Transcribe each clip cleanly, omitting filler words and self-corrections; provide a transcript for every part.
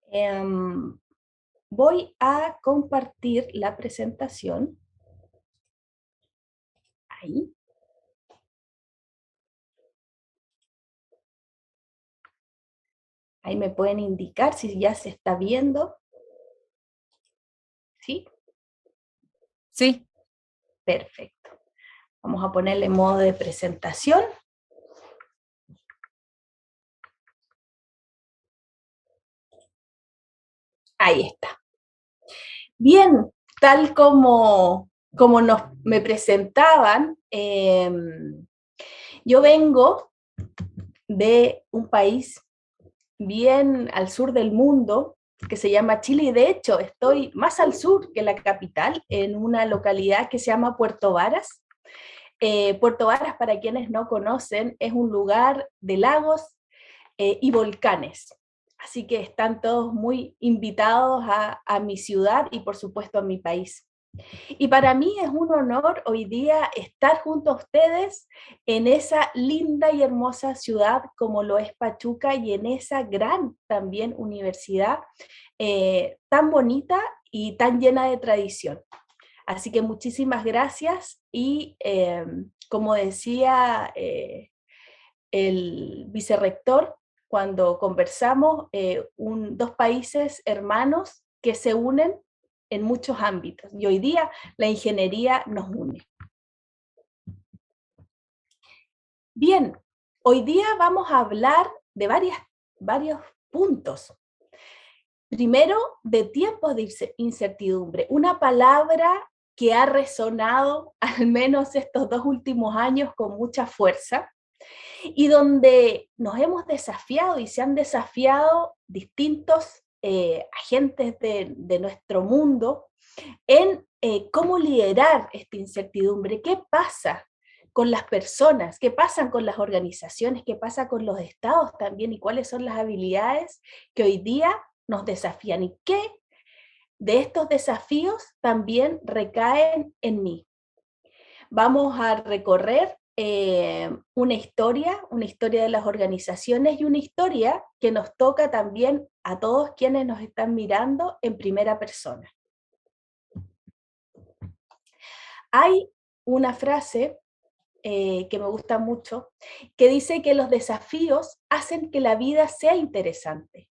Em, Voy a compartir la presentación. Ahí. Ahí me pueden indicar si ya se está viendo. ¿Sí? Sí. Perfecto. Vamos a ponerle modo de presentación. Ahí está. Bien, tal como me presentaban, yo vengo de un país bien al sur del mundo, que se llama Chile, y de hecho estoy más al sur que la capital, en una localidad que se llama Puerto Varas. Puerto Varas, para quienes no conocen, es un lugar de lagos y volcanes. Así que están todos muy invitados a mi ciudad y por supuesto a mi país. Y para mí es un honor hoy día estar junto a ustedes en esa linda y hermosa ciudad como lo es Pachuca y en esa gran también universidad tan bonita y tan llena de tradición. Así que muchísimas gracias y como decía el vicerrector, cuando conversamos, dos países hermanos que se unen en muchos ámbitos. Y hoy día la ingeniería nos une. Bien, hoy día vamos a hablar de varios puntos. Primero, de tiempos de incertidumbre, una palabra que ha resonado al menos estos 2 últimos años con mucha fuerza y donde nos hemos desafiado y se han desafiado distintos agentes de nuestro mundo en cómo liderar esta incertidumbre, qué pasa con las personas, qué pasa con las organizaciones, qué pasa con los estados también y cuáles son las habilidades que hoy día nos desafían y qué de estos desafíos también recaen en mí. Vamos a recorrer una historia de las organizaciones y una historia que nos toca también a todos quienes nos están mirando en primera persona. Hay una frase que me gusta mucho, que dice que los desafíos hacen que la vida sea interesante,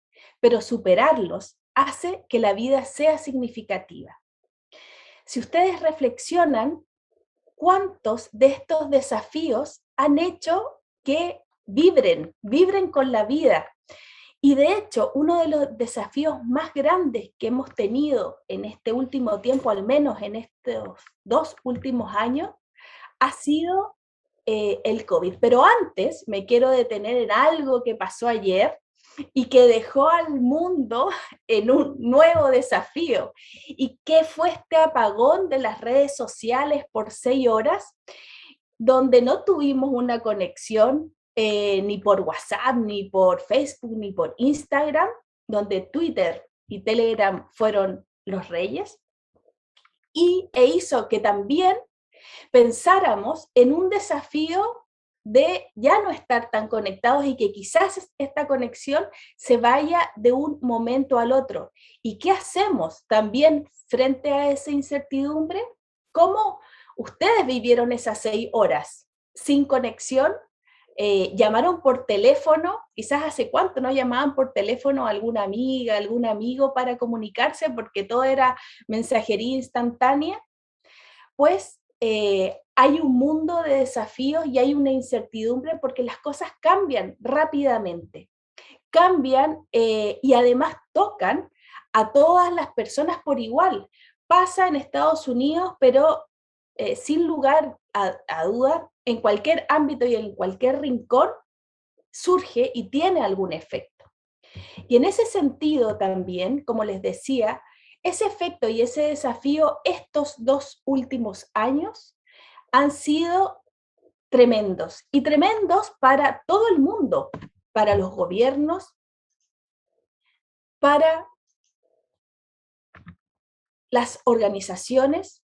pero superarlos hace que la vida sea significativa. Si ustedes reflexionan, ¿cuántos de estos desafíos han hecho que vibren con la vida? Y de hecho, uno de los desafíos más grandes que hemos tenido en este último tiempo, al menos en estos 2 últimos años, ha sido el COVID. Pero antes me quiero detener en algo que pasó ayer y que dejó al mundo en un nuevo desafío. ¿Y qué fue este apagón de las redes sociales por 6 horas, donde no tuvimos una conexión ni por WhatsApp, ni por Facebook, ni por Instagram, donde Twitter y Telegram fueron los reyes? E hizo que también pensáramos en un desafío de ya no estar tan conectados y que quizás esta conexión se vaya de un momento al otro. ¿Y qué hacemos también frente a esa incertidumbre? ¿Cómo ustedes vivieron esas 6 horas sin conexión? Llamaron por teléfono, quizás hace cuánto no llamaban por teléfono a alguna amiga, algún amigo para comunicarse porque todo era mensajería instantánea. Pues hay un mundo de desafíos y hay una incertidumbre porque las cosas cambian rápidamente, cambian y además tocan a todas las personas por igual. Pasa en Estados Unidos, pero sin lugar a duda, en cualquier ámbito y en cualquier rincón surge y tiene algún efecto. Y en ese sentido también, como les decía, ese efecto y ese desafío estos 2 últimos años han sido tremendos y tremendos para todo el mundo, para los gobiernos, para las organizaciones,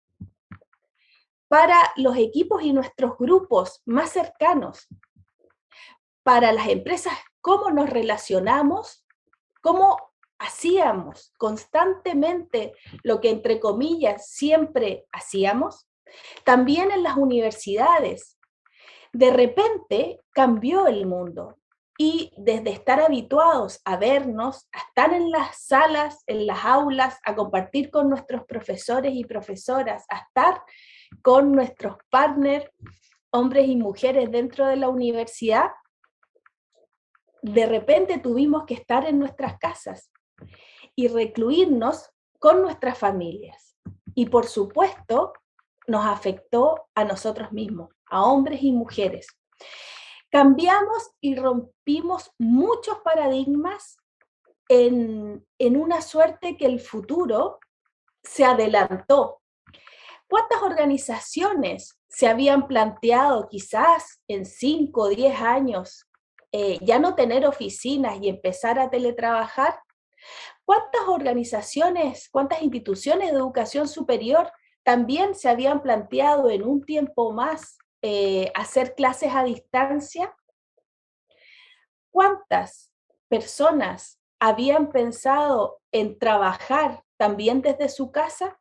para los equipos y nuestros grupos más cercanos, para las empresas, cómo nos relacionamos, cómo hacíamos constantemente lo que entre comillas siempre hacíamos, también en las universidades. De repente cambió el mundo y desde estar habituados a vernos, a estar en las salas, en las aulas, a compartir con nuestros profesores y profesoras, a estar con nuestros partners, hombres y mujeres dentro de la universidad, de repente tuvimos que estar en nuestras casas y recluirnos con nuestras familias. Y por supuesto, nos afectó a nosotros mismos, a hombres y mujeres. Cambiamos y rompimos muchos paradigmas en una suerte que el futuro se adelantó. ¿Cuántas organizaciones se habían planteado quizás en 5 o 10 años ya no tener oficinas y empezar a teletrabajar? ¿Cuántas organizaciones, cuántas instituciones de educación superior también se habían planteado en un tiempo más hacer clases a distancia? ¿Cuántas personas habían pensado en trabajar también desde su casa?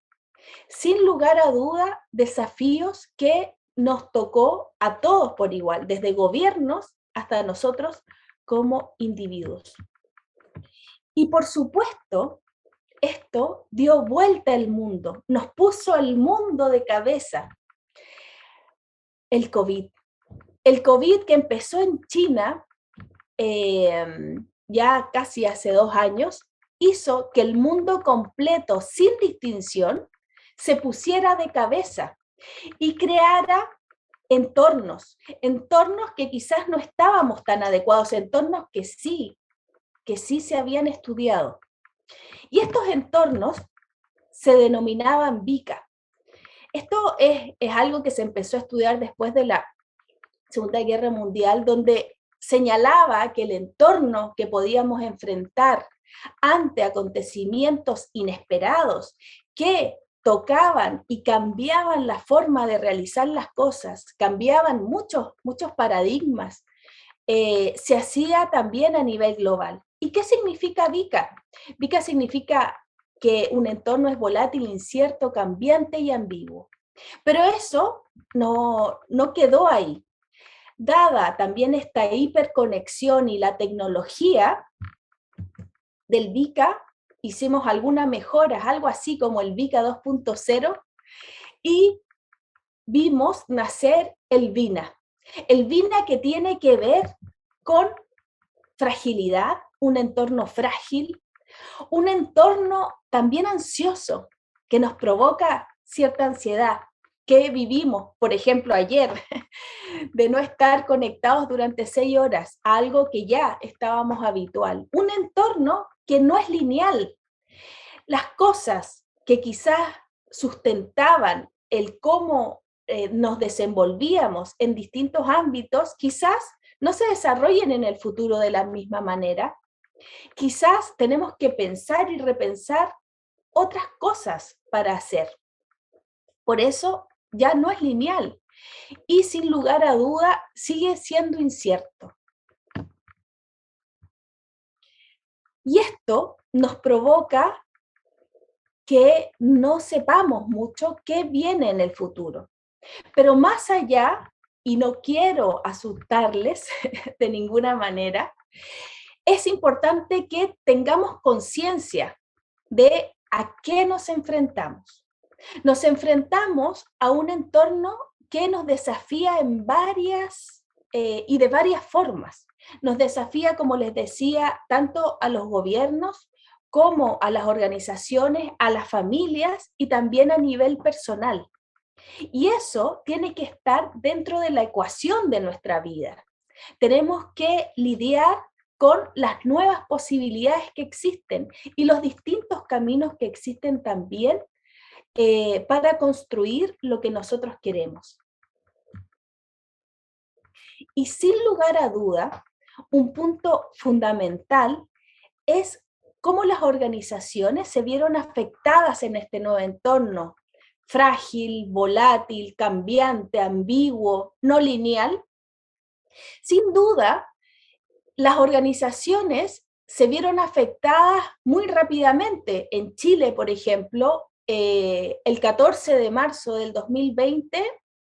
Sin lugar a duda, desafíos que nos tocó a todos por igual, desde gobiernos hasta nosotros como individuos. Y por supuesto, esto dio vuelta al mundo, nos puso al mundo de cabeza. El COVID. El COVID que empezó en China ya casi hace 2 años, hizo que el mundo completo, sin distinción, se pusiera de cabeza y creara entornos que quizás no estábamos tan adecuados, entornos que sí se habían estudiado. Y estos entornos se denominaban VICA. Esto es algo que se empezó a estudiar después de la Segunda Guerra Mundial, donde señalaba que el entorno que podíamos enfrentar ante acontecimientos inesperados que tocaban y cambiaban la forma de realizar las cosas, cambiaban muchos paradigmas, se hacía también a nivel global. ¿Y qué significa VICA? VICA significa que un entorno es volátil, incierto, cambiante y ambiguo. Pero eso no quedó ahí. Dada también esta hiperconexión y la tecnología del VICA, hicimos algunas mejoras, algo así como el VICA 2.0, y vimos nacer el VINA. El VINA que tiene que ver con fragilidad, un entorno frágil, un entorno también ansioso, que nos provoca cierta ansiedad, que vivimos, por ejemplo, ayer, de no estar conectados durante 6 horas, algo que ya estábamos habitual. Un entorno que no es lineal. Las cosas que quizás sustentaban el cómo nos desenvolvíamos en distintos ámbitos, quizás no se desarrollen en el futuro de la misma manera. Quizás tenemos que pensar y repensar otras cosas para hacer. Por eso ya no es lineal y sin lugar a duda sigue siendo incierto. Y esto nos provoca que no sepamos mucho qué viene en el futuro. Pero más allá, y no quiero asustarles de ninguna manera, es importante que tengamos conciencia de a qué nos enfrentamos. Nos enfrentamos a un entorno que nos desafía en varias y de varias formas. Nos desafía, como les decía, tanto a los gobiernos como a las organizaciones, a las familias y también a nivel personal. Y eso tiene que estar dentro de la ecuación de nuestra vida. Tenemos que lidiar con las nuevas posibilidades que existen y los distintos caminos que existen también para construir lo que nosotros queremos. Y sin lugar a duda, un punto fundamental es cómo las organizaciones se vieron afectadas en este nuevo entorno, frágil, volátil, cambiante, ambiguo, no lineal. Sin duda, las organizaciones se vieron afectadas muy rápidamente. En Chile, por ejemplo, el 14 de marzo del 2020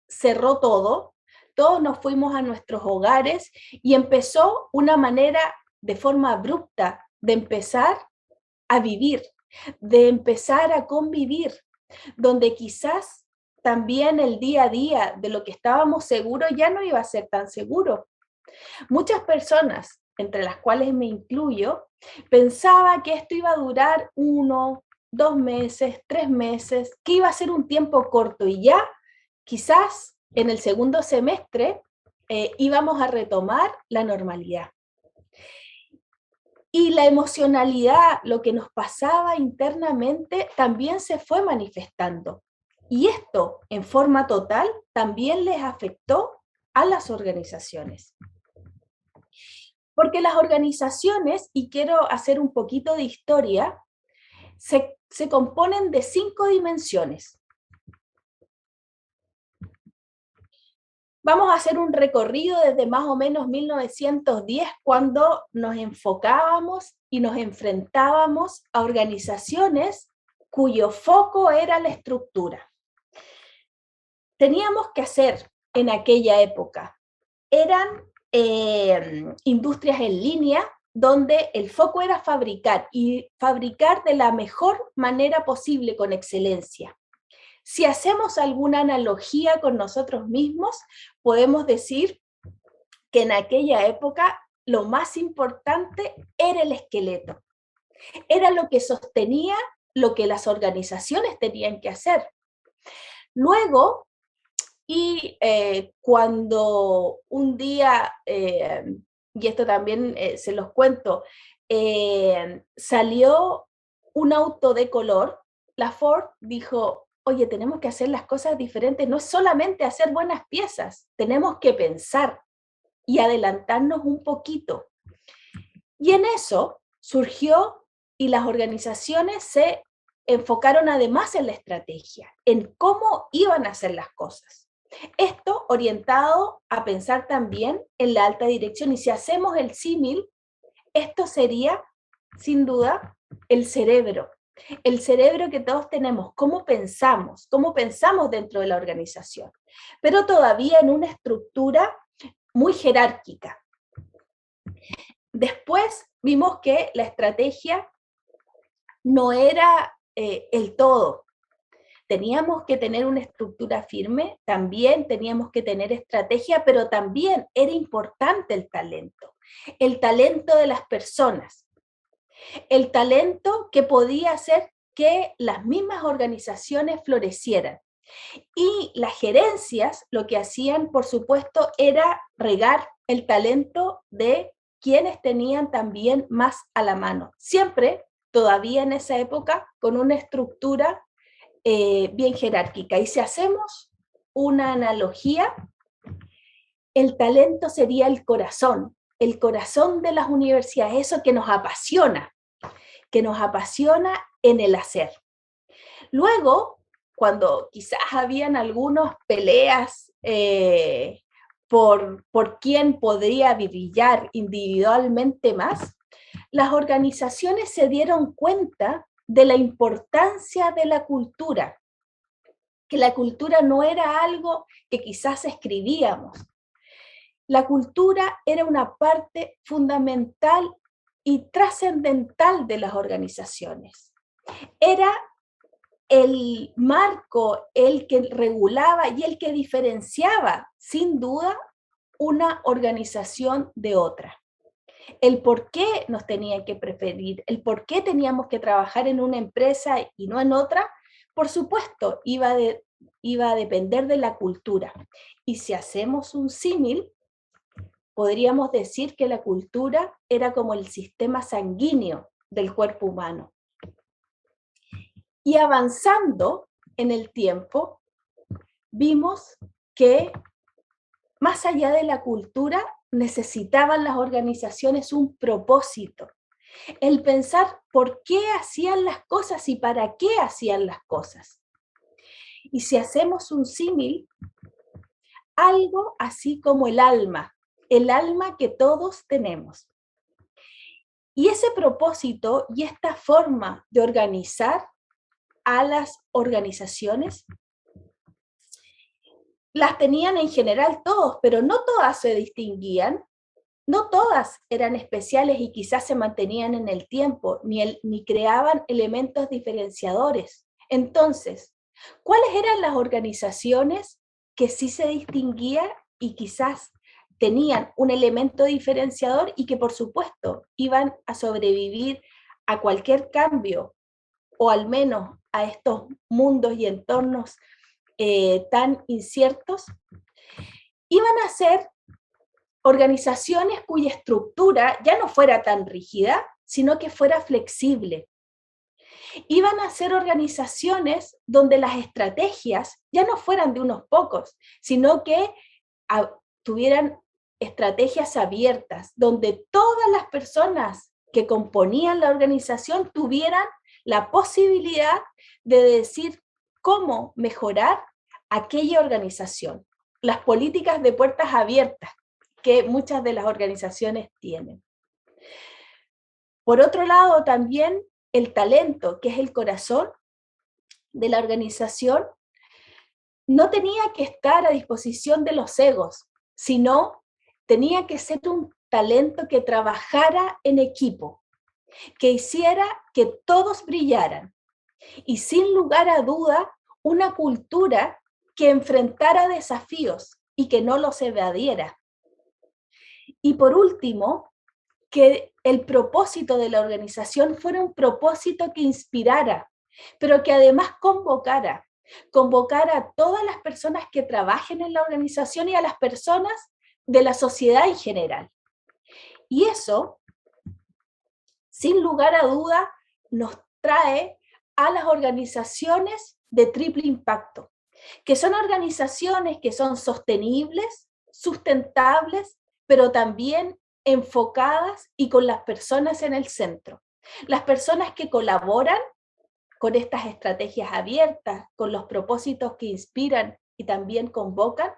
cerró todo, todos nos fuimos a nuestros hogares y empezó una manera de forma abrupta de empezar a vivir, de empezar a convivir, donde quizás también el día a día de lo que estábamos seguros ya no iba a ser tan seguro. Muchas personas, entre las cuales me incluyo, pensaba que esto iba a durar 1, 2 meses, 3 meses, que iba a ser un tiempo corto y ya quizás en el segundo semestre íbamos a retomar la normalidad. Y la emocionalidad, lo que nos pasaba internamente, también se fue manifestando. Y esto, en forma total, también les afectó a las organizaciones. Porque las organizaciones, y quiero hacer un poquito de historia, se componen de 5 dimensiones. Vamos a hacer un recorrido desde más o menos 1910, cuando nos enfocábamos y nos enfrentábamos a organizaciones cuyo foco era la estructura. Teníamos que hacer en aquella época, eran industrias en línea, donde el foco era fabricar y fabricar de la mejor manera posible, con excelencia. Si hacemos alguna analogía con nosotros mismos, podemos decir que en aquella época lo más importante era el esqueleto. Era lo que sostenía lo que las organizaciones tenían que hacer. Luego, y cuando un día, y esto también se los cuento, salió un auto de color, la Ford dijo: oye, tenemos que hacer las cosas diferentes, no es solamente hacer buenas piezas, tenemos que pensar y adelantarnos un poquito. Y en eso surgió, y las organizaciones se enfocaron además en la estrategia, en cómo iban a hacer las cosas. Esto orientado a pensar también en la alta dirección. Y si hacemos el símil, esto sería, sin duda, el cerebro. El cerebro que todos tenemos, cómo pensamos dentro de la organización, pero todavía en una estructura muy jerárquica. Después vimos que la estrategia no era el todo. Teníamos que tener una estructura firme, también teníamos que tener estrategia, pero también era importante el talento de las personas, el talento que podía hacer que las mismas organizaciones florecieran. Y las gerencias lo que hacían, por supuesto, era regar el talento de quienes tenían también más a la mano. Siempre, todavía en esa época, con una estructura bien jerárquica. Y si hacemos una analogía, el talento sería el corazón de las universidades, eso que nos apasiona en el hacer. Luego, cuando quizás habían algunas peleas por quién podría brillar individualmente más, las organizaciones se dieron cuenta de la importancia de la cultura, que la cultura no era algo que quizás escribíamos. La cultura era una parte fundamental y trascendental de las organizaciones. Era el marco, el que regulaba y el que diferenciaba, sin duda, una organización de otra. El por qué nos tenían que preferir, el por qué teníamos que trabajar en una empresa y no en otra, por supuesto, iba a depender de la cultura. Y si hacemos un símil, podríamos decir que la cultura era como el sistema sanguíneo del cuerpo humano. Y avanzando en el tiempo, vimos que más allá de la cultura, necesitaban las organizaciones un propósito. El pensar por qué hacían las cosas y para qué hacían las cosas. Y si hacemos un símil, algo así como el alma que todos tenemos. Y ese propósito y esta forma de organizar a las organizaciones las tenían en general todos, pero no todas se distinguían, no todas eran especiales y quizás se mantenían en el tiempo, ni creaban elementos diferenciadores. Entonces, ¿cuáles eran las organizaciones que sí se distinguían y quizás tenían un elemento diferenciador y que por supuesto iban a sobrevivir a cualquier cambio o al menos a estos mundos y entornos tan inciertos? Iban a ser organizaciones cuya estructura ya no fuera tan rígida, sino que fuera flexible. Iban a ser organizaciones donde las estrategias ya no fueran de unos pocos, sino que tuvieran estrategias abiertas, donde todas las personas que componían la organización tuvieran la posibilidad de decir cómo mejorar aquella organización. Las políticas de puertas abiertas que muchas de las organizaciones tienen. Por otro lado, también el talento, que es el corazón de la organización, no tenía que estar a disposición de los egos, sino tenía que ser un talento que trabajara en equipo, que hiciera que todos brillaran y sin lugar a duda una cultura que enfrentara desafíos y que no los evadiera. Y por último, que el propósito de la organización fuera un propósito que inspirara, pero que además convocara a todas las personas que trabajen en la organización y a las personas de la sociedad en general. Y eso, sin lugar a duda, nos trae a las organizaciones de triple impacto, que son organizaciones que son sostenibles, sustentables, pero también enfocadas y con las personas en el centro. Las personas que colaboran con estas estrategias abiertas, con los propósitos que inspiran y también convocan,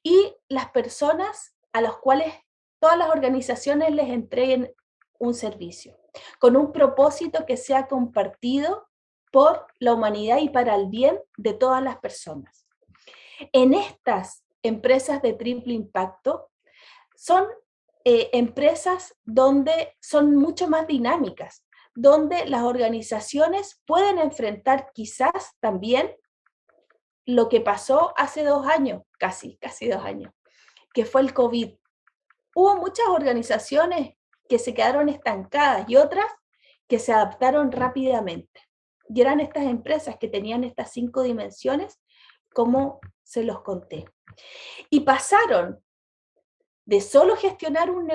y las personas a las cuales todas las organizaciones les entreguen un servicio, con un propósito que sea compartido por la humanidad y para el bien de todas las personas. En estas empresas de triple impacto son empresas donde son mucho más dinámicas, donde las organizaciones pueden enfrentar quizás también lo que pasó hace 2 años, casi 2 años, que fue el COVID. Hubo muchas organizaciones que se quedaron estancadas y otras que se adaptaron rápidamente. Y eran estas empresas que tenían estas 5 dimensiones, como se los conté. Y pasaron de solo gestionar un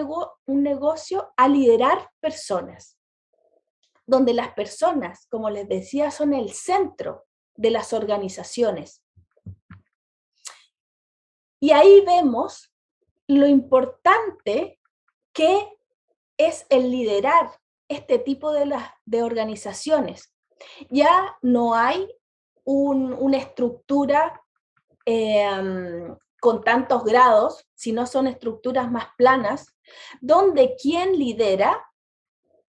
negocio a liderar personas, donde las personas, como les decía, son el centro de las organizaciones. Y ahí vemos lo importante que es el liderar este tipo de organizaciones. Ya no hay una estructura con tantos grados, sino son estructuras más planas, donde quien lidera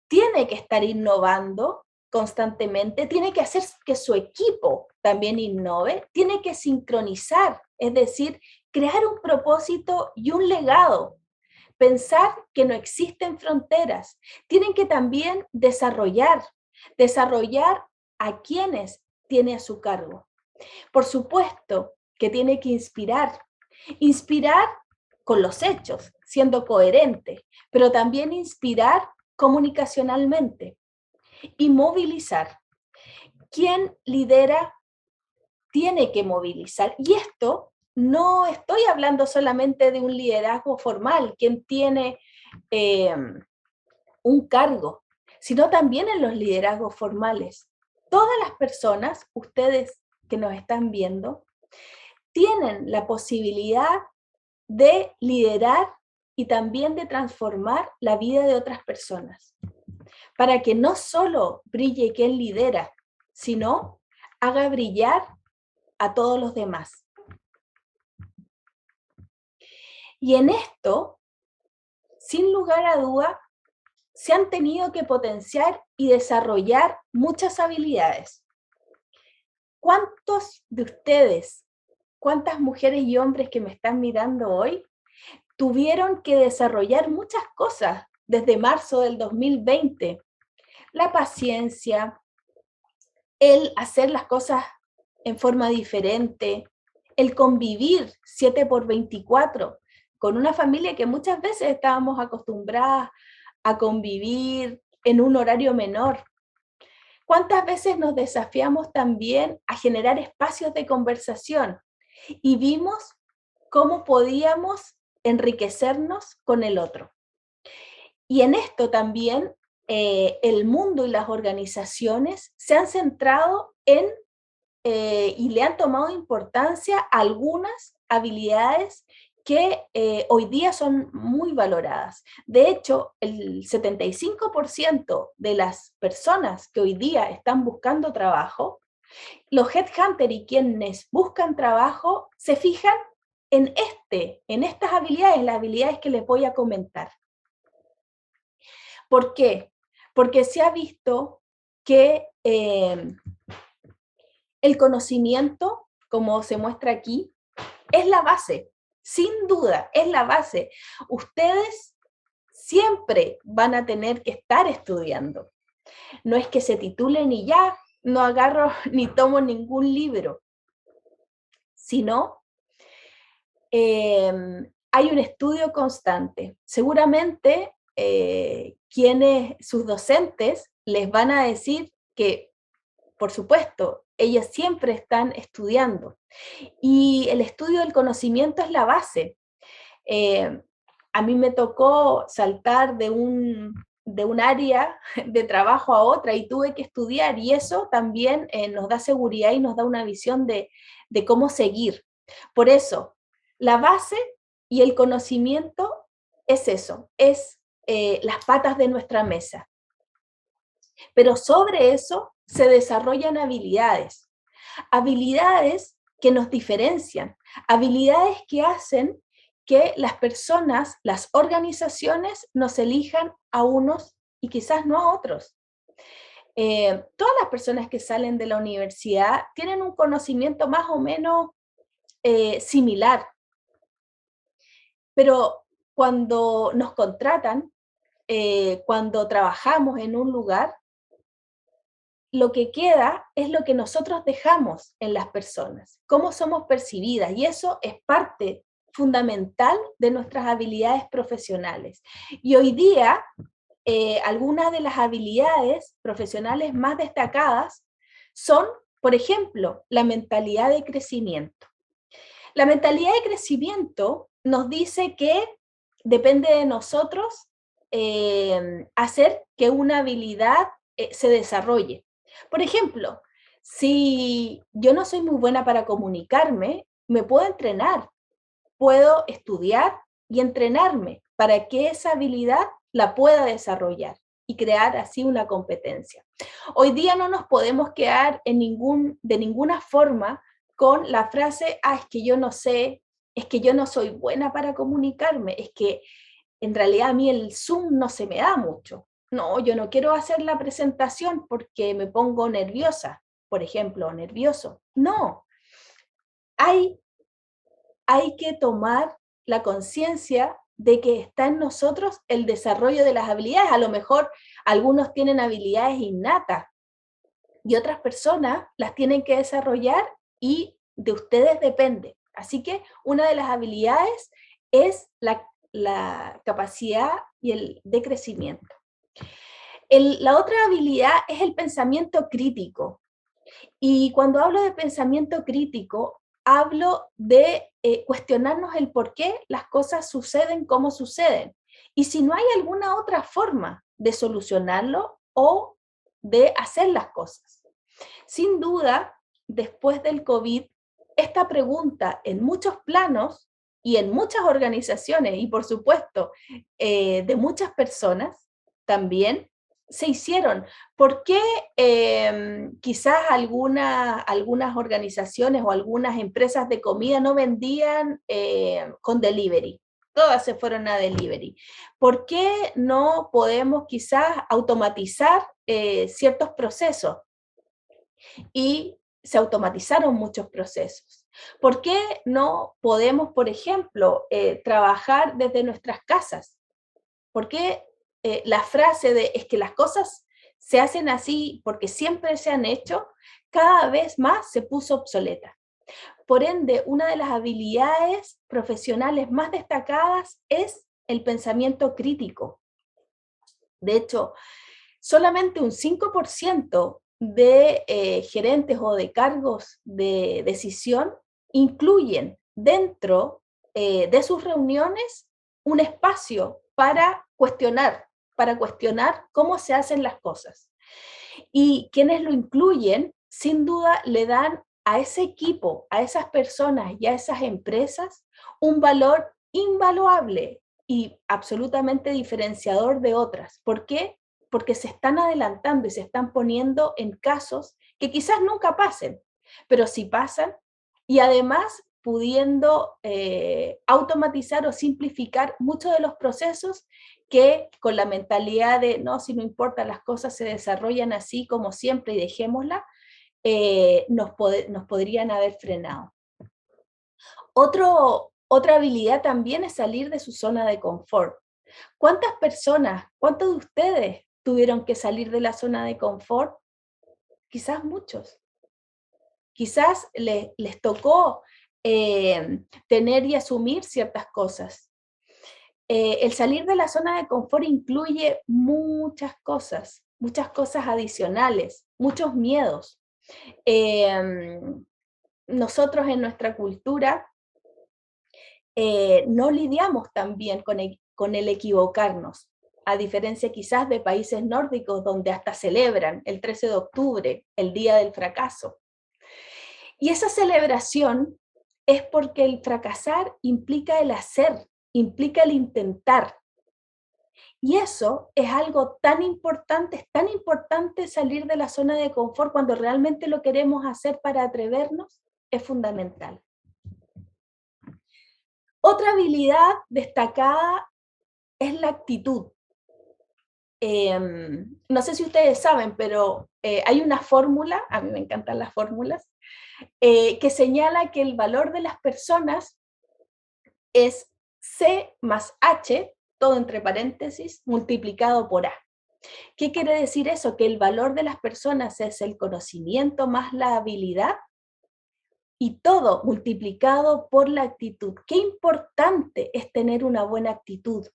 tiene que estar innovando constantemente, tiene que hacer que su equipo también innove, tiene que sincronizar, es decir, crear un propósito y un legado, pensar que no existen fronteras, tienen que también desarrollar a quienes tiene a su cargo. Por supuesto que tiene que inspirar con los hechos, siendo coherente, pero también inspirar comunicacionalmente y movilizar. Quien lidera tiene que movilizar. Y esto no estoy hablando solamente de un liderazgo formal, quien tiene un cargo, sino también en los liderazgos formales. Todas las personas, ustedes que nos están viendo, tienen la posibilidad de liderar y también de transformar la vida de otras personas, para que no solo brille quien lidera, sino haga brillar a todos los demás. Y en esto, sin lugar a duda, se han tenido que potenciar y desarrollar muchas habilidades. ¿Cuántos de ustedes, cuántas mujeres y hombres que me están mirando hoy, tuvieron que desarrollar muchas cosas desde marzo del 2020? La paciencia, el hacer las cosas en forma diferente, el convivir 7 por 24 con una familia que muchas veces estábamos acostumbradas a convivir en un horario menor. ¿Cuántas veces nos desafiamos también a generar espacios de conversación y vimos cómo podíamos enriquecernos con el otro? Y en esto también el mundo y las organizaciones se han centrado en y le han tomado importancia a algunas habilidades que hoy día son muy valoradas. De hecho, el 75% de las personas que hoy día están buscando trabajo, los headhunters y quienes buscan trabajo se fijan en estas habilidades, las habilidades que les voy a comentar. ¿Por qué? Porque se ha visto que el conocimiento, como se muestra aquí, es la base, sin duda, es la base. Ustedes siempre van a tener que estar estudiando. No es que se titulen y ya, no agarro ni tomo ningún libro, sino hay un estudio constante. Seguramente sus docentes les van a decir que, por supuesto, ellas siempre están estudiando. Y el estudio del conocimiento es la base. A mí me tocó saltar de un área de trabajo a otra y tuve que estudiar, y eso también nos da seguridad y nos da una visión de cómo seguir. Por eso, la base y el conocimiento es eso, es las patas de nuestra mesa. Pero sobre eso se desarrollan habilidades, habilidades que nos diferencian, habilidades que hacen que las personas, las organizaciones nos elijan a unos y quizás no a otros. Todas las personas que salen de la universidad tienen un conocimiento más o menos similar, pero cuando nos contratan, cuando trabajamos en un lugar, lo que queda es lo que nosotros dejamos en las personas, cómo somos percibidas, y eso es parte fundamental de nuestras habilidades profesionales. Y hoy día, algunas de las habilidades profesionales más destacadas son, por ejemplo, la mentalidad de crecimiento. La mentalidad de crecimiento nos dice que depende de nosotros hacer que una habilidad se desarrolle. Por ejemplo, si yo no soy muy buena para comunicarme, me puedo entrenar, puedo estudiar y entrenarme para que esa habilidad la pueda desarrollar y crear así una competencia. Hoy día no nos podemos quedar de ninguna forma con la frase, es que yo no sé, es que yo no soy buena para comunicarme, es que en realidad a mí el Zoom no se me da mucho. No, yo no quiero hacer la presentación porque me pongo nerviosa, por ejemplo, nervioso. No, hay que tomar la conciencia de que está en nosotros el desarrollo de las habilidades. A lo mejor algunos tienen habilidades innatas y otras personas las tienen que desarrollar, y de ustedes depende. Así que una de las habilidades es la capacidad de crecimiento. La otra habilidad es el pensamiento crítico. Y cuando hablo de pensamiento crítico, hablo de cuestionarnos el por qué las cosas suceden como suceden. Y si no hay alguna otra forma de solucionarlo o de hacer las cosas. Sin duda, después del COVID, esta pregunta en muchos planos y en muchas organizaciones y por supuesto de muchas personas también se hicieron. ¿Por qué quizás algunas organizaciones o algunas empresas de comida no vendían con delivery? todas se fueron a delivery. ¿Por qué no podemos quizás automatizar ciertos procesos? Y se automatizaron muchos procesos. ¿Por qué no podemos, por ejemplo, trabajar desde nuestras casas? ¿Por qué la frase de es que las cosas se hacen así porque siempre se han hecho, cada vez más se puso obsoleta? Por ende, una de las habilidades profesionales más destacadas es el pensamiento crítico. De hecho, solamente un 5% de gerentes o de cargos de decisión incluyen dentro de sus reuniones un espacio para cuestionar cómo se hacen las cosas. Y quienes lo incluyen, sin duda, le dan a ese equipo, a esas personas y a esas empresas un valor invaluable y absolutamente diferenciador de otras. ¿Por qué? Porque se están adelantando y se están poniendo en casos que quizás nunca pasen, pero sí pasan, y además pudiendo automatizar o simplificar muchos de los procesos que con la mentalidad de no, si no importa, las cosas se desarrollan así como siempre y dejémosla, nos podrían haber frenado. Otra habilidad también es salir de su zona de confort. ¿Cuántas personas, cuántos de ustedes tuvieron que salir de la zona de confort? Quizás muchos. Quizás les tocó tener y asumir ciertas cosas. El salir de la zona de confort incluye muchas cosas adicionales, muchos miedos. Nosotros en nuestra cultura no lidiamos tan bien con el equivocarnos, a diferencia quizás de países nórdicos donde hasta celebran el 13 de octubre, el Día del Fracaso. Y esa celebración es porque el fracasar implica el hacer, implica el intentar. Y eso es algo es tan importante salir de la zona de confort cuando realmente lo queremos hacer para atrevernos, es fundamental. Otra habilidad destacada es la actitud. No sé si ustedes saben, pero hay una fórmula, a mí me encantan las fórmulas, que señala que el valor de las personas es C más H, todo entre paréntesis, multiplicado por A. ¿Qué quiere decir eso? Que el valor de las personas es el conocimiento más la habilidad y todo multiplicado por la actitud. Qué importante es tener una buena actitud.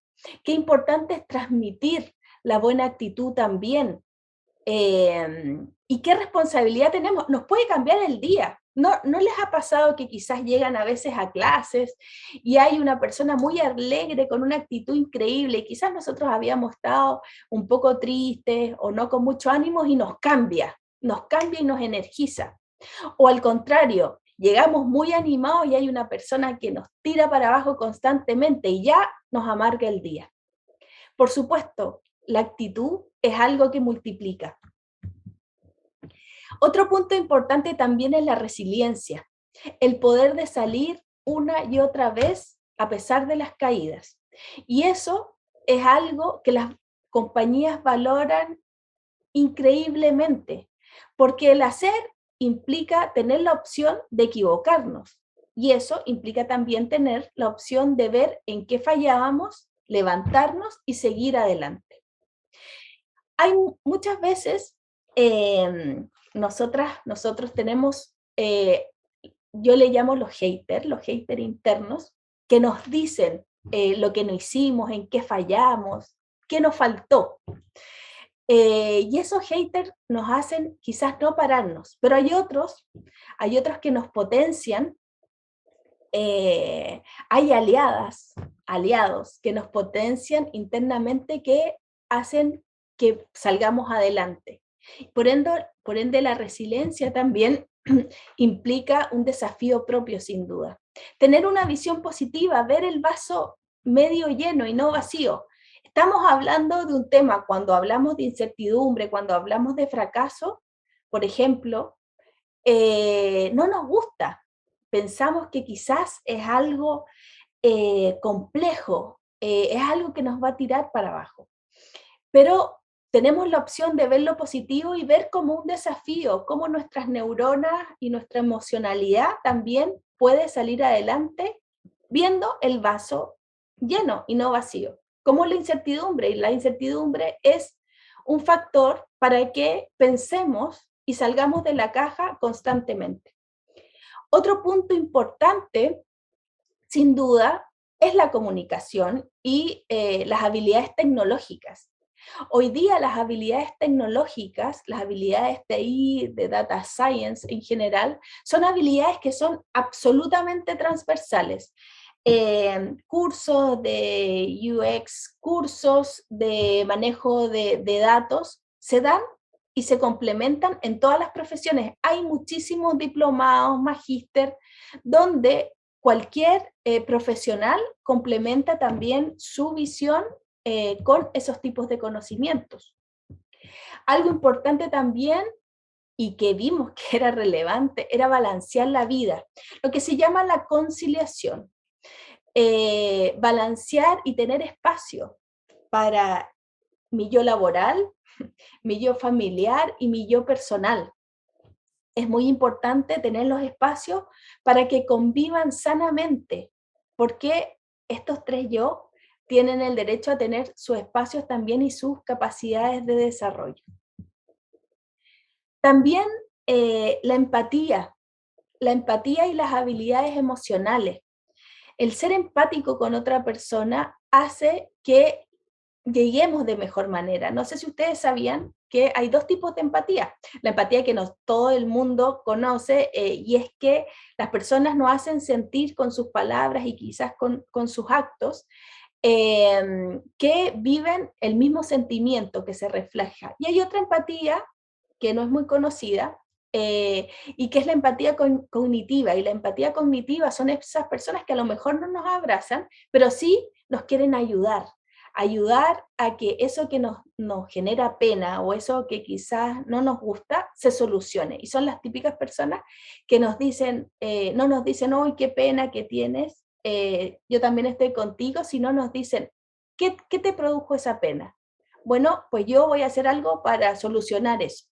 Qué importante es transmitir la buena actitud también. Y qué responsabilidad tenemos. Nos puede cambiar el día. ¿No les ha pasado que quizás llegan a veces a clases y hay una persona muy alegre, con una actitud increíble, y quizás nosotros habíamos estado un poco tristes o no con mucho ánimo y nos cambia y nos energiza? O al contrario, llegamos muy animados y hay una persona que nos tira para abajo constantemente y ya nos amarga el día. Por supuesto, la actitud es algo que multiplica. Otro punto importante también es la resiliencia, el poder de salir una y otra vez a pesar de las caídas. Y eso es algo que las compañías valoran increíblemente, porque el hacer implica tener la opción de equivocarnos, y eso implica también tener la opción de ver en qué fallábamos, levantarnos y seguir adelante. Hay muchas veces, nosotros tenemos, yo le llamo los haters internos, que nos dicen lo que no hicimos, en qué fallamos, qué nos faltó. Y esos haters nos hacen quizás no pararnos, pero hay otros que nos potencian. Hay aliados que nos potencian internamente, que hacen que salgamos adelante. Por ende la resiliencia también implica un desafío propio, sin duda. Tener una visión positiva, ver el vaso medio lleno y no vacío. Estamos hablando de un tema, cuando hablamos de incertidumbre, cuando hablamos de fracaso, por ejemplo, no nos gusta. Pensamos que quizás es algo complejo, es algo que nos va a tirar para abajo. Pero tenemos la opción de ver lo positivo y ver como un desafío, cómo nuestras neuronas y nuestra emocionalidad también puede salir adelante viendo el vaso lleno y no vacío. Como la incertidumbre, y la incertidumbre es un factor para que pensemos y salgamos de la caja constantemente. Otro punto importante, sin duda, es la comunicación y las habilidades tecnológicas. Hoy día las habilidades tecnológicas, las habilidades de TI, de data science en general, son habilidades que son absolutamente transversales. Cursos de UX, cursos de manejo de datos, se dan y se complementan en todas las profesiones. Hay muchísimos diplomados, magíster, donde cualquier profesional complementa también su visión con esos tipos de conocimientos. Algo importante también y que vimos que era relevante era balancear la vida, lo que se llama la conciliación. Balancear y tener espacio para mi yo laboral, mi yo familiar y mi yo personal. Es muy importante tener los espacios para que convivan sanamente, porque estos tres yo tienen el derecho a tener sus espacios también y sus capacidades de desarrollo. También la empatía y las habilidades emocionales. El ser empático con otra persona hace que lleguemos de mejor manera. No sé si ustedes sabían que hay dos tipos de empatía. La empatía que todo el mundo conoce y es que las personas nos hacen sentir con sus palabras y quizás con sus actos que viven el mismo sentimiento que se refleja. Y hay otra empatía que no es muy conocida, y que es la empatía cognitiva. Y la empatía cognitiva son esas personas que a lo mejor no nos abrazan, pero sí nos quieren ayudar a que eso que nos genera pena o eso que quizás no nos gusta se solucione. Y son las típicas personas que nos dicen, no nos dicen, ¡ay, qué pena que tienes! Yo también estoy contigo, sino nos dicen, ¿qué te produjo esa pena? Bueno, pues yo voy a hacer algo para solucionar eso.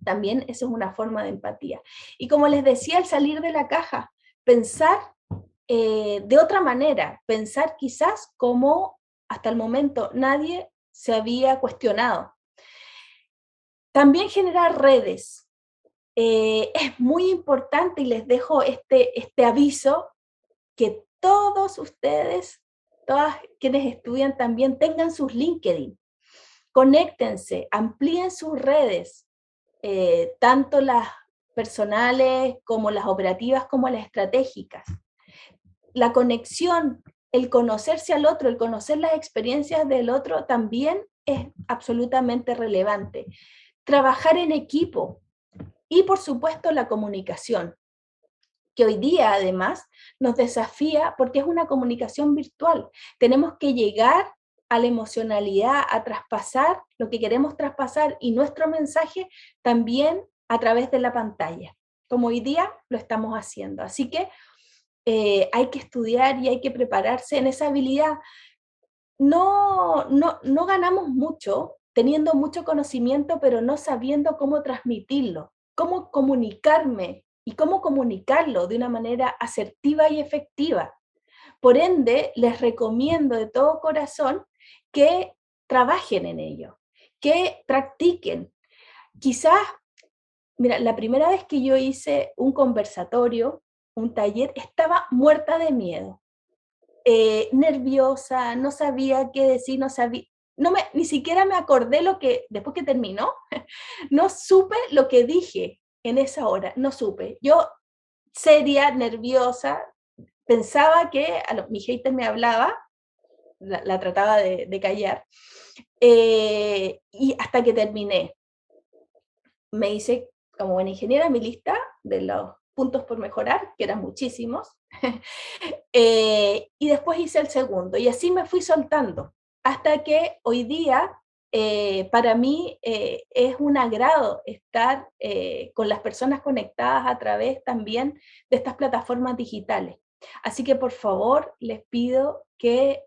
También eso es una forma de empatía. Y como les decía, al salir de la caja, pensar de otra manera, pensar quizás como hasta el momento nadie se había cuestionado. También generar redes. Es muy importante y les dejo este aviso, que todos ustedes, todas quienes estudian también tengan sus LinkedIn. Conéctense, amplíen sus redes, tanto las personales como las operativas como las estratégicas. La conexión, el conocerse al otro, el conocer las experiencias del otro también es absolutamente relevante. Trabajar en equipo y por supuesto la comunicación, que hoy día además nos desafía porque es una comunicación virtual. Tenemos que llegar a la emocionalidad, a traspasar lo que queremos traspasar y nuestro mensaje también a través de la pantalla, como hoy día lo estamos haciendo. Así que hay que estudiar y hay que prepararse en esa habilidad. No ganamos mucho teniendo mucho conocimiento, pero no sabiendo cómo transmitirlo, cómo comunicarme y cómo comunicarlo de una manera asertiva y efectiva. Por ende, les recomiendo de todo corazón que trabajen en ello, que practiquen. Quizás, mira, la primera vez que yo hice un conversatorio, un taller, estaba muerta de miedo, nerviosa, no sabía qué decir, ni siquiera me acordé lo que, después que terminó, no supe lo que dije en esa hora, no supe. Yo, seria, nerviosa, pensaba que mi hater me hablaba, la trataba de callar, y hasta que terminé. Me hice, como buena ingeniera, mi lista de los puntos por mejorar, que eran muchísimos, y después hice el segundo, y así me fui soltando, hasta que hoy día para mí es un agrado estar con las personas conectadas a través también de estas plataformas digitales. Así que por favor les pido que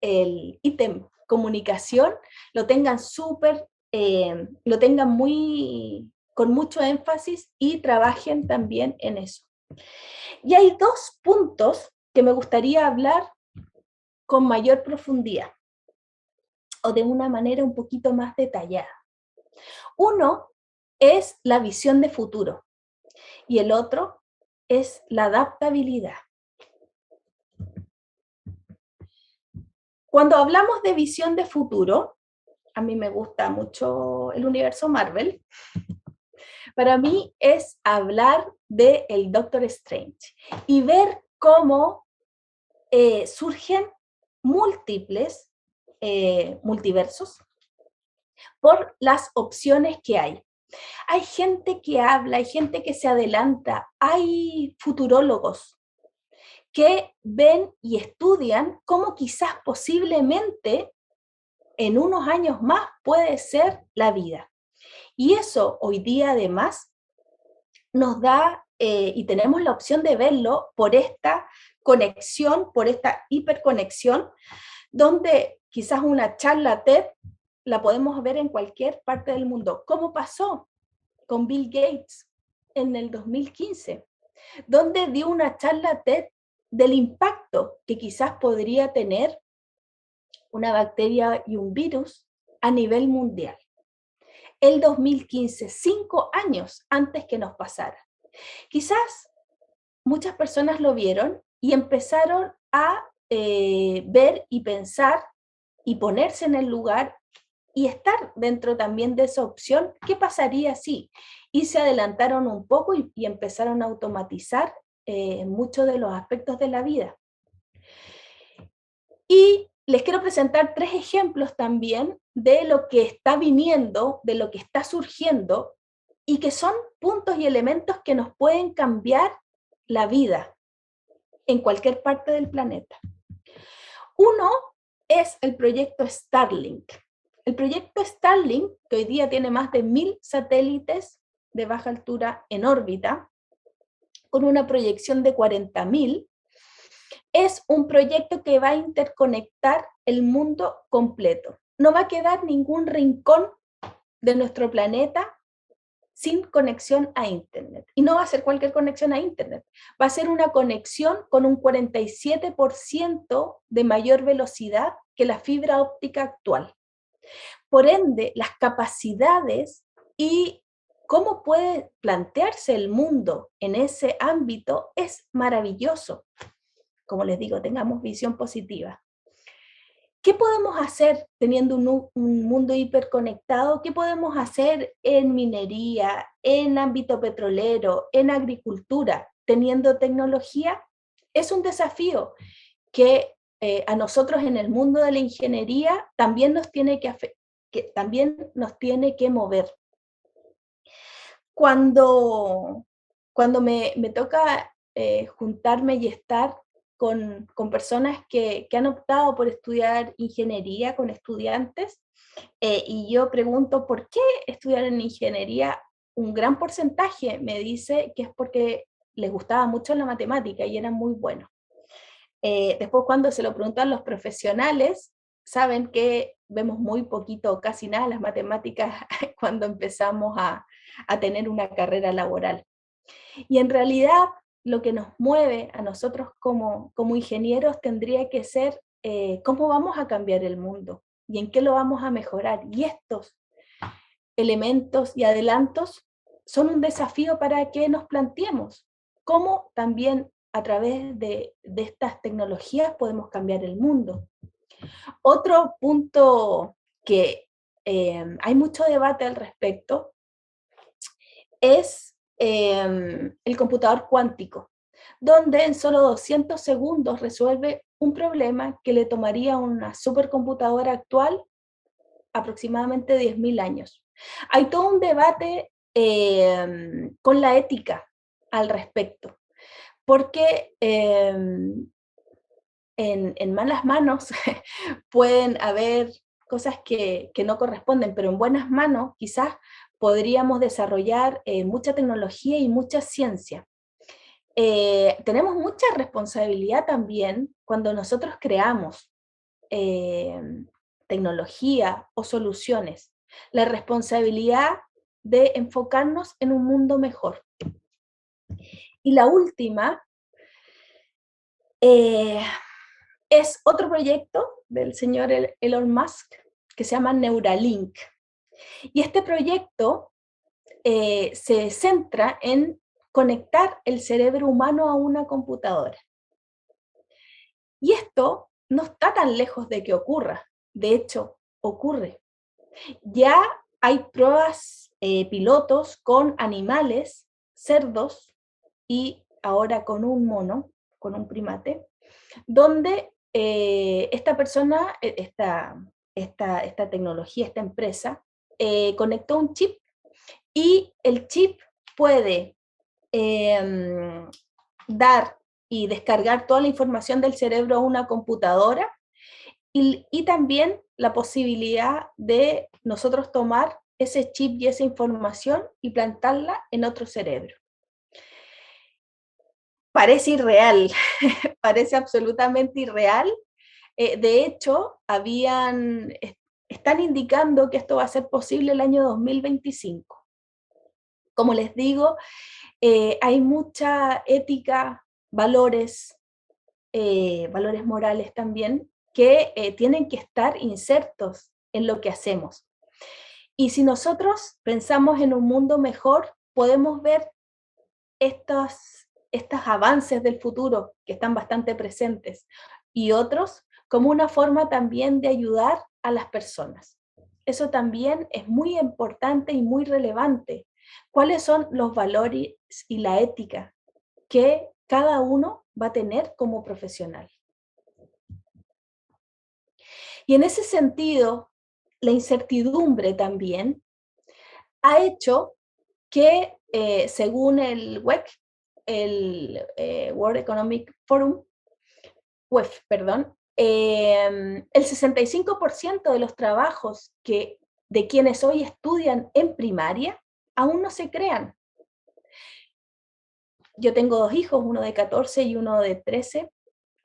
el ítem comunicación lo tengan lo tengan con mucho énfasis y trabajen también en eso. Y hay dos puntos que me gustaría hablar con mayor profundidad o de una manera un poquito más detallada. Uno es la visión de futuro y el otro es la adaptabilidad. Cuando hablamos de visión de futuro, a mí me gusta mucho el universo Marvel. Para mí es hablar de el Doctor Strange y ver cómo surgen múltiples multiversos por las opciones que hay. Hay gente que habla, hay gente que se adelanta, hay futurólogos que ven y estudian cómo quizás posiblemente en unos años más puede ser la vida. Y eso hoy día además nos da, y tenemos la opción de verlo por esta conexión, por esta hiperconexión, donde quizás una charla TED la podemos ver en cualquier parte del mundo. ¿Cómo pasó con Bill Gates en el 2015? Donde dio una charla TED del impacto que quizás podría tener una bacteria y un virus a nivel mundial. El 2015, 5 años antes que nos pasara. Quizás muchas personas lo vieron y empezaron a ver y pensar y ponerse en el lugar y estar dentro también de esa opción. ¿Qué pasaría si? Y se adelantaron un poco y empezaron a automatizar muchos de los aspectos de la vida. Y les quiero presentar 3 ejemplos también de lo que está viniendo, de lo que está surgiendo y que son puntos y elementos que nos pueden cambiar la vida en cualquier parte del planeta. Uno es el proyecto Starlink. El proyecto Starlink, que hoy día tiene más de 1000 satélites de baja altura en órbita, con una proyección de 40.000, es un proyecto que va a interconectar el mundo completo. No va a quedar ningún rincón de nuestro planeta sin conexión a Internet. Y no va a ser cualquier conexión a Internet, va a ser una conexión con un 47% de mayor velocidad que la fibra óptica actual. Por ende, las capacidades y cómo puede plantearse el mundo en ese ámbito es maravilloso. Como les digo, tengamos visión positiva. ¿Qué podemos hacer teniendo un mundo hiperconectado? ¿Qué podemos hacer en minería, en ámbito petrolero, en agricultura, teniendo tecnología? Es un desafío que a nosotros en el mundo de la ingeniería también nos tiene también nos tiene que mover. Cuando me toca juntarme y estar con personas que han optado por estudiar ingeniería, con estudiantes, y yo pregunto, ¿por qué estudiar en ingeniería? Un gran porcentaje me dice que es porque les gustaba mucho la matemática y eran muy buenos. Después cuando se lo preguntan los profesionales, saben que vemos muy poquito, casi nada las matemáticas cuando empezamos a tener una carrera laboral. Y en realidad lo que nos mueve a nosotros como ingenieros tendría que ser cómo vamos a cambiar el mundo y en qué lo vamos a mejorar. Y estos elementos y adelantos son un desafío para que nos planteemos cómo también a través de estas tecnologías podemos cambiar el mundo. Otro punto que hay mucho debate al respecto es el computador cuántico, donde en solo 200 segundos resuelve un problema que le tomaría a una supercomputadora actual aproximadamente 10.000 años. Hay todo un debate con la ética al respecto, porque en malas manos pueden haber cosas que no corresponden, pero en buenas manos quizás podríamos desarrollar mucha tecnología y mucha ciencia. tenemos mucha responsabilidad también cuando nosotros creamos tecnología o soluciones. La responsabilidad de enfocarnos en un mundo mejor. Y la última es otro proyecto del señor Elon Musk que se llama Neuralink. Y este proyecto se centra en conectar el cerebro humano a una computadora. Y esto no está tan lejos de que ocurra. De hecho, ocurre. Ya hay pruebas pilotos con animales, cerdos y ahora con un mono, con un primate, donde esta persona, esta tecnología, esta empresa, conectó un chip y el chip puede dar y descargar toda la información del cerebro a una computadora y también la posibilidad de nosotros tomar ese chip y esa información y plantarla en otro cerebro. Parece irreal, parece absolutamente irreal. De hecho, están indicando que esto va a ser posible el año 2025. Como les digo, hay mucha ética, valores morales también, que tienen que estar insertos en lo que hacemos. Y si nosotros pensamos en un mundo mejor, podemos ver estos avances del futuro que están bastante presentes y otros como una forma también de ayudar a las personas. Eso también es muy importante y muy relevante. ¿Cuáles son los valores y la ética que cada uno va a tener como profesional? Y en ese sentido, la incertidumbre también ha hecho que, según el WEC, el World Economic Forum, WEF, perdón, el 65% de los trabajos de quienes hoy estudian en primaria aún no se crean. Yo tengo 2 hijos, uno de 14 y uno de 13,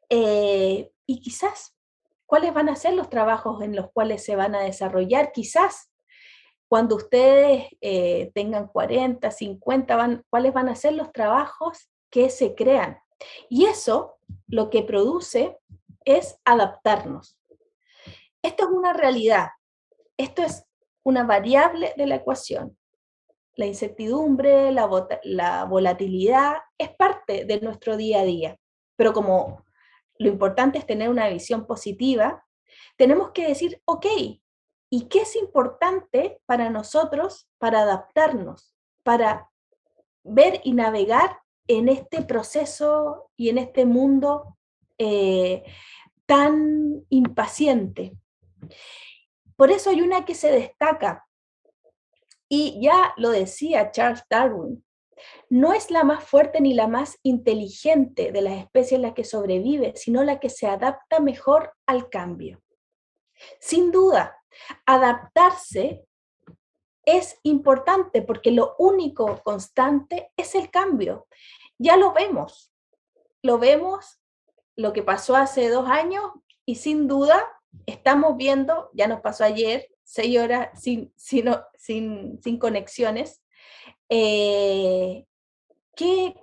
y quizás, ¿cuáles van a ser los trabajos en los cuales se van a desarrollar? Quizás, cuando ustedes tengan 40, 50, ¿cuáles van a ser los trabajos que se crean? Y eso lo que produce es adaptarnos. Esto es una realidad, esto es una variable de la ecuación. La incertidumbre, la volatilidad es parte de nuestro día a día, pero como lo importante es tener una visión positiva, tenemos que decir, ok, ¿y qué es importante para nosotros para adaptarnos, para ver y navegar en este proceso y en este mundo tan impaciente? Por eso hay una que se destaca, y ya lo decía Charles Darwin, no es la más fuerte ni la más inteligente de las especies la que sobrevive, sino la que se adapta mejor al cambio. Sin duda, adaptarse es importante porque lo único constante es el cambio. Ya lo vemos lo que pasó hace 2 años y sin duda estamos viendo, ya nos pasó ayer, 6 horas sin conexiones,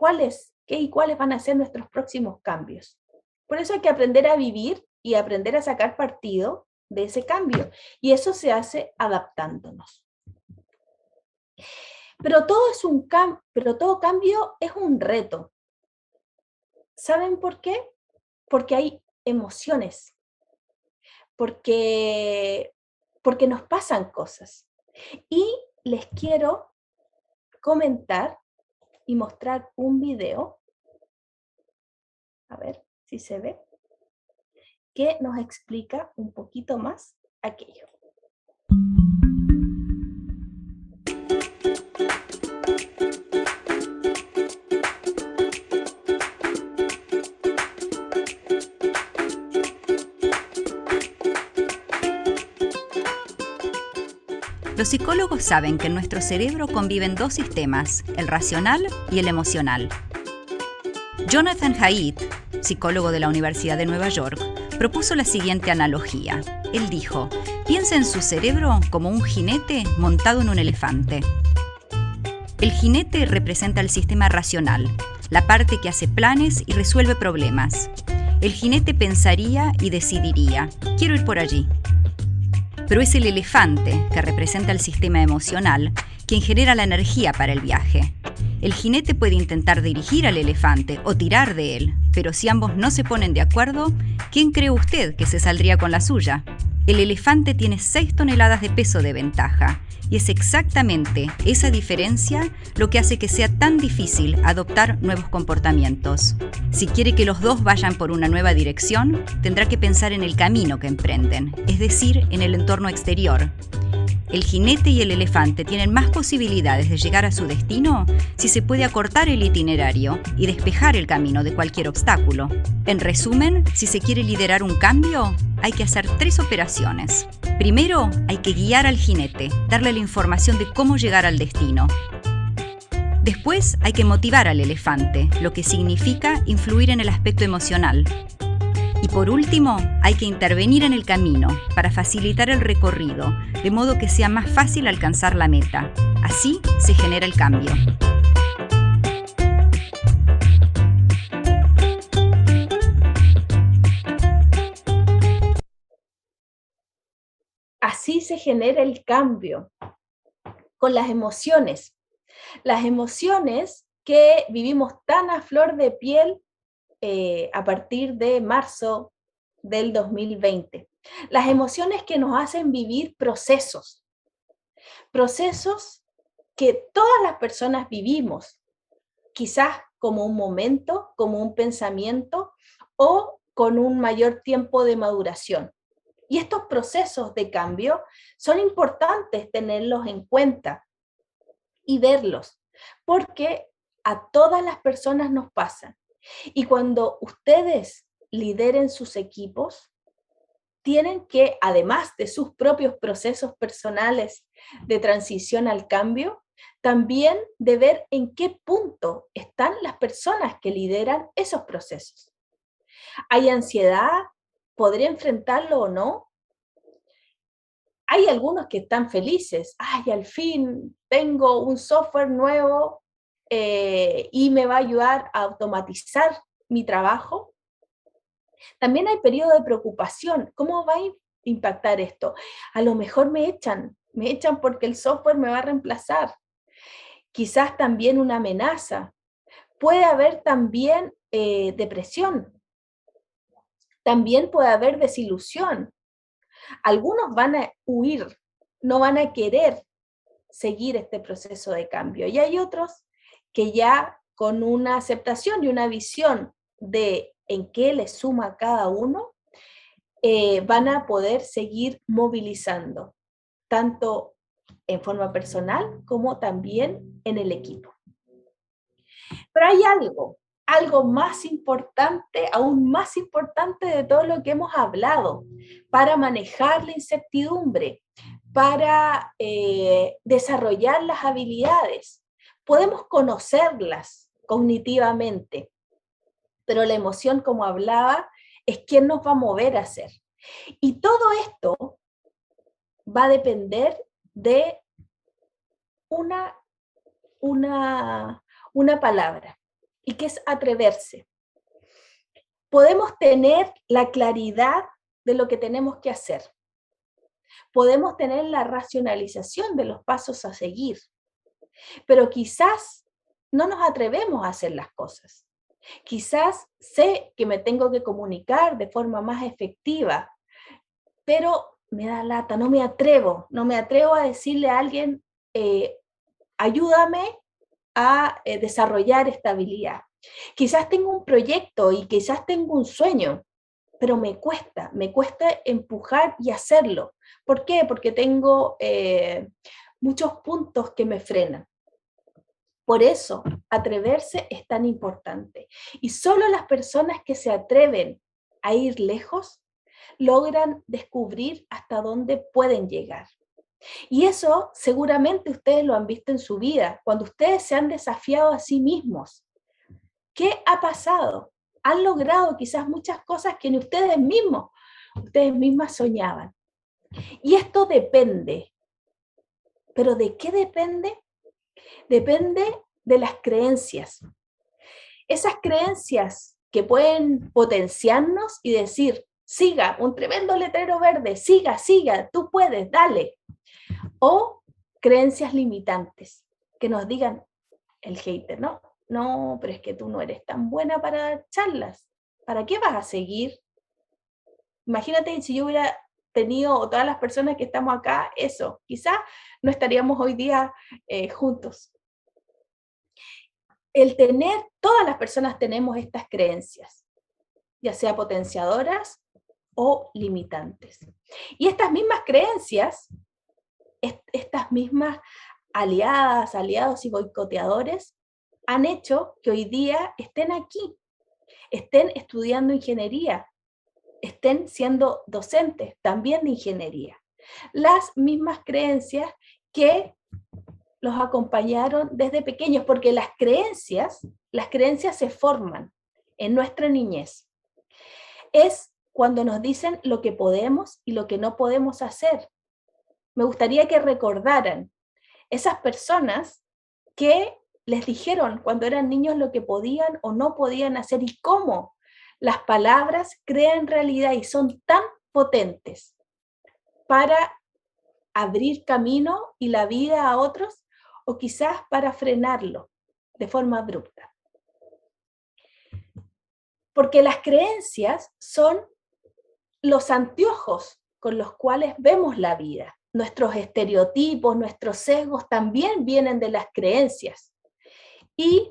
cuáles van a ser nuestros próximos cambios. Por eso hay que aprender a vivir y aprender a sacar partido de ese cambio. Y eso se hace adaptándonos. Pero todo cambio es un reto. ¿Saben por qué? Porque hay emociones, porque nos pasan cosas. Y les quiero comentar y mostrar un video, a ver si se ve, que nos explica un poquito más aquello. Los psicólogos saben que en nuestro cerebro conviven 2 sistemas, el racional y el emocional. Jonathan Haidt, psicólogo de la Universidad de Nueva York, propuso la siguiente analogía. Él dijo: piensa en su cerebro como un jinete montado en un elefante. El jinete representa el sistema racional, la parte que hace planes y resuelve problemas. El jinete pensaría y decidiría: quiero ir por allí. Pero es el elefante, que representa el sistema emocional, quien genera la energía para el viaje. El jinete puede intentar dirigir al elefante o tirar de él, pero si ambos no se ponen de acuerdo, ¿quién cree usted que se saldría con la suya? El elefante tiene 6 toneladas de peso de ventaja, y es exactamente esa diferencia lo que hace que sea tan difícil adoptar nuevos comportamientos. Si quiere que los dos vayan por una nueva dirección, tendrá que pensar en el camino que emprenden, es decir, en el entorno exterior. El jinete y el elefante tienen más posibilidades de llegar a su destino si se puede acortar el itinerario y despejar el camino de cualquier obstáculo. En resumen, si se quiere liderar un cambio, hay que hacer 3 operaciones. Primero, hay que guiar al jinete, darle la información de cómo llegar al destino. Después, hay que motivar al elefante, lo que significa influir en el aspecto emocional. Y por último, hay que intervenir en el camino para facilitar el recorrido, de modo que sea más fácil alcanzar la meta. Así se genera el cambio. Así se genera el cambio con las emociones. Las emociones que vivimos tan a flor de piel a partir de marzo del 2020. Las emociones que nos hacen vivir procesos que todas las personas vivimos, quizás como un momento, como un pensamiento o con un mayor tiempo de maduración. Y estos procesos de cambio son importantes tenerlos en cuenta y verlos, porque a todas las personas nos pasan. Y cuando ustedes lideren sus equipos, tienen que, además de sus propios procesos personales de transición al cambio, también de ver en qué punto están las personas que lideran esos procesos. ¿Hay ansiedad? ¿Podré enfrentarlo o no? Hay algunos que están felices. ¡Ay, al fin tengo un software nuevo y me va a ayudar a automatizar mi trabajo! También hay periodo de preocupación. ¿Cómo va a impactar esto? A lo mejor me echan porque el software me va a reemplazar. Quizás también una amenaza. Puede haber también depresión. También puede haber desilusión. Algunos van a huir, no van a querer seguir este proceso de cambio. Y hay otros que ya con una aceptación y una visión de en qué les suma cada uno, van a poder seguir movilizando, tanto en forma personal como también en el equipo. Pero hay algo más importante, aún más importante de todo lo que hemos hablado, para manejar la incertidumbre, para desarrollar las habilidades. Podemos conocerlas cognitivamente, pero la emoción, como hablaba, es quien nos va a mover a hacer. Y todo esto va a depender de una palabra, y que es atreverse. Podemos tener la claridad de lo que tenemos que hacer. Podemos tener la racionalización de los pasos a seguir, pero quizás no nos atrevemos a hacer las cosas. Quizás sé que me tengo que comunicar de forma más efectiva, pero me da lata, no me atrevo a decirle a alguien, ayúdame a desarrollar esta habilidad. Quizás tengo un proyecto y quizás tengo un sueño, pero me cuesta empujar y hacerlo. ¿Por qué? Porque tengo muchos puntos que me frenan. Por eso, atreverse es tan importante. Y solo las personas que se atreven a ir lejos logran descubrir hasta dónde pueden llegar. Y eso seguramente ustedes lo han visto en su vida, cuando ustedes se han desafiado a sí mismos. ¿Qué ha pasado? Han logrado quizás muchas cosas que ni ustedes mismas soñaban. Y esto depende. ¿Pero de qué depende? Depende de las creencias. Esas creencias que pueden potenciarnos y decir, siga, un tremendo letrero verde, siga, tú puedes, dale. O creencias limitantes que nos digan el hater, no, pero es que tú no eres tan buena para dar charlas. ¿Para qué vas a seguir? Imagínate si yo hubiera tenido, o todas las personas que estamos acá, eso, quizás no estaríamos hoy día juntos. Todas las personas tenemos estas creencias, ya sea potenciadoras o limitantes. Y estas mismas creencias, estas mismas aliadas, aliados y boicoteadores, han hecho que hoy día estén aquí, estén estudiando ingeniería, estén siendo docentes también de ingeniería. Las mismas creencias que los acompañaron desde pequeños, porque las creencias se forman en nuestra niñez. Es cuando nos dicen lo que podemos y lo que no podemos hacer. Me gustaría que recordaran esas personas que les dijeron cuando eran niños lo que podían o no podían hacer y cómo las palabras crean realidad y son tan potentes para abrir camino y la vida a otros o quizás para frenarlo de forma abrupta. Porque las creencias son los anteojos con los cuales vemos la vida. Nuestros estereotipos, nuestros sesgos también vienen de las creencias. Y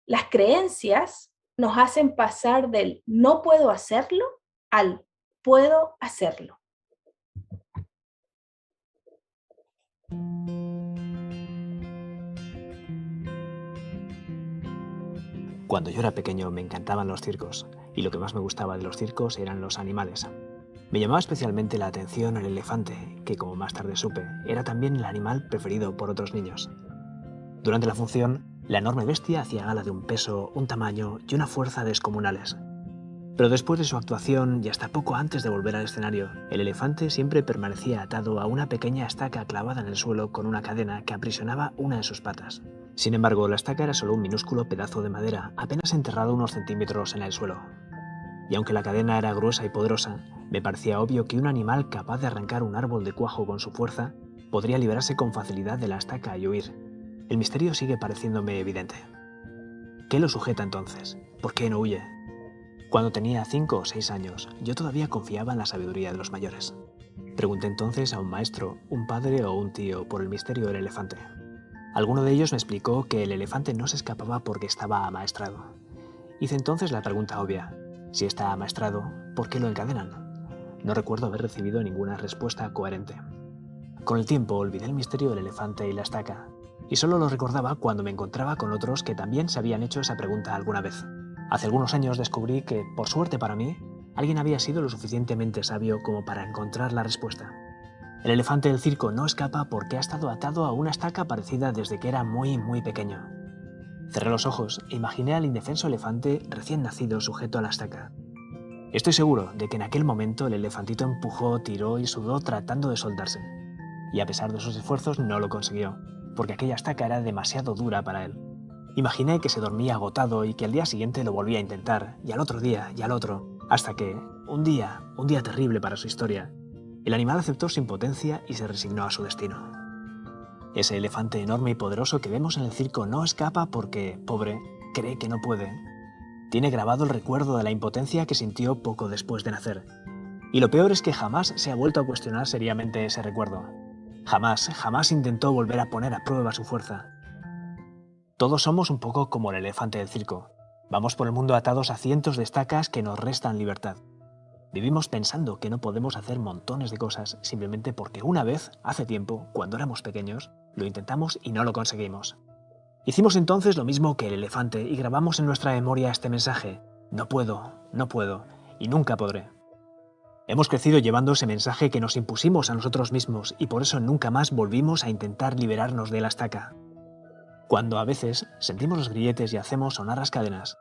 las creencias nos hacen pasar del no puedo hacerlo al puedo hacerlo. Cuando yo era pequeño me encantaban los circos, y lo que más me gustaba de los circos eran los animales. Me llamaba especialmente la atención el elefante, que como más tarde supe, era también el animal preferido por otros niños. Durante la función, la enorme bestia hacía gala de un peso, un tamaño y una fuerza descomunales. Pero después de su actuación y hasta poco antes de volver al escenario, el elefante siempre permanecía atado a una pequeña estaca clavada en el suelo con una cadena que aprisionaba una de sus patas. Sin embargo, la estaca era solo un minúsculo pedazo de madera, apenas enterrado unos centímetros en el suelo. Y aunque la cadena era gruesa y poderosa, me parecía obvio que un animal capaz de arrancar un árbol de cuajo con su fuerza podría librarse con facilidad de la estaca y huir. El misterio sigue pareciéndome evidente. ¿Qué lo sujeta entonces? ¿Por qué no huye? Cuando tenía 5 o 6 años, yo todavía confiaba en la sabiduría de los mayores. Pregunté entonces a un maestro, un padre o un tío por el misterio del elefante. Alguno de ellos me explicó que el elefante no se escapaba porque estaba amaestrado. Hice entonces la pregunta obvia: si está amaestrado, ¿por qué lo encadenan? No recuerdo haber recibido ninguna respuesta coherente. Con el tiempo olvidé el misterio del elefante y la estaca, y solo lo recordaba cuando me encontraba con otros que también se habían hecho esa pregunta alguna vez. Hace algunos años descubrí que, por suerte para mí, alguien había sido lo suficientemente sabio como para encontrar la respuesta. El elefante del circo no escapa porque ha estado atado a una estaca parecida desde que era muy pequeño. Cerré los ojos e imaginé al indefenso elefante recién nacido sujeto a la estaca. Estoy seguro de que en aquel momento el elefantito empujó, tiró y sudó tratando de soltarse. Y a pesar de sus esfuerzos no lo consiguió, porque aquella estaca era demasiado dura para él. Imaginé que se dormía agotado y que al día siguiente lo volvía a intentar, y al otro día, y al otro, hasta que, un día terrible para su historia, el animal aceptó su impotencia y se resignó a su destino. Ese elefante enorme y poderoso que vemos en el circo no escapa porque, pobre, cree que no puede. Tiene grabado el recuerdo de la impotencia que sintió poco después de nacer. Y lo peor es que jamás se ha vuelto a cuestionar seriamente ese recuerdo. Jamás intentó volver a poner a prueba su fuerza. Todos somos un poco como el elefante del circo. Vamos por el mundo atados a cientos de estacas que nos restan libertad. Vivimos pensando que no podemos hacer montones de cosas simplemente porque una vez, hace tiempo, cuando éramos pequeños, lo intentamos y no lo conseguimos. Hicimos entonces lo mismo que el elefante y grabamos en nuestra memoria este mensaje: no puedo, y nunca podré. Hemos crecido llevando ese mensaje que nos impusimos a nosotros mismos y por eso nunca más volvimos a intentar liberarnos de la estaca. Cuando a veces sentimos los grilletes y hacemos sonar las cadenas,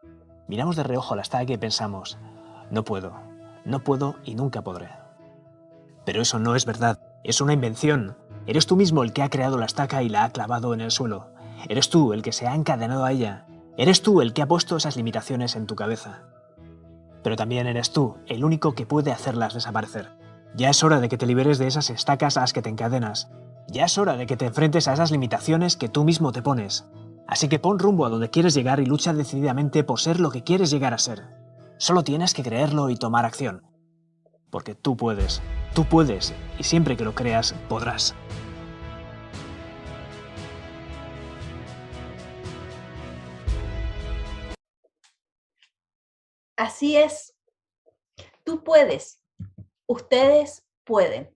miramos de reojo la estaca y pensamos, no puedo y nunca podré. Pero eso no es verdad, es una invención. Eres tú mismo el que ha creado la estaca y la ha clavado en el suelo. Eres tú el que se ha encadenado a ella. Eres tú el que ha puesto esas limitaciones en tu cabeza. Pero también eres tú el único que puede hacerlas desaparecer. Ya es hora de que te liberes de esas estacas a las que te encadenas. Ya es hora de que te enfrentes a esas limitaciones que tú mismo te pones. Así que pon rumbo a donde quieres llegar y lucha decididamente por ser lo que quieres llegar a ser. Solo tienes que creerlo y tomar acción. Porque tú puedes, y siempre que lo creas, podrás. Así es, tú puedes, ustedes pueden.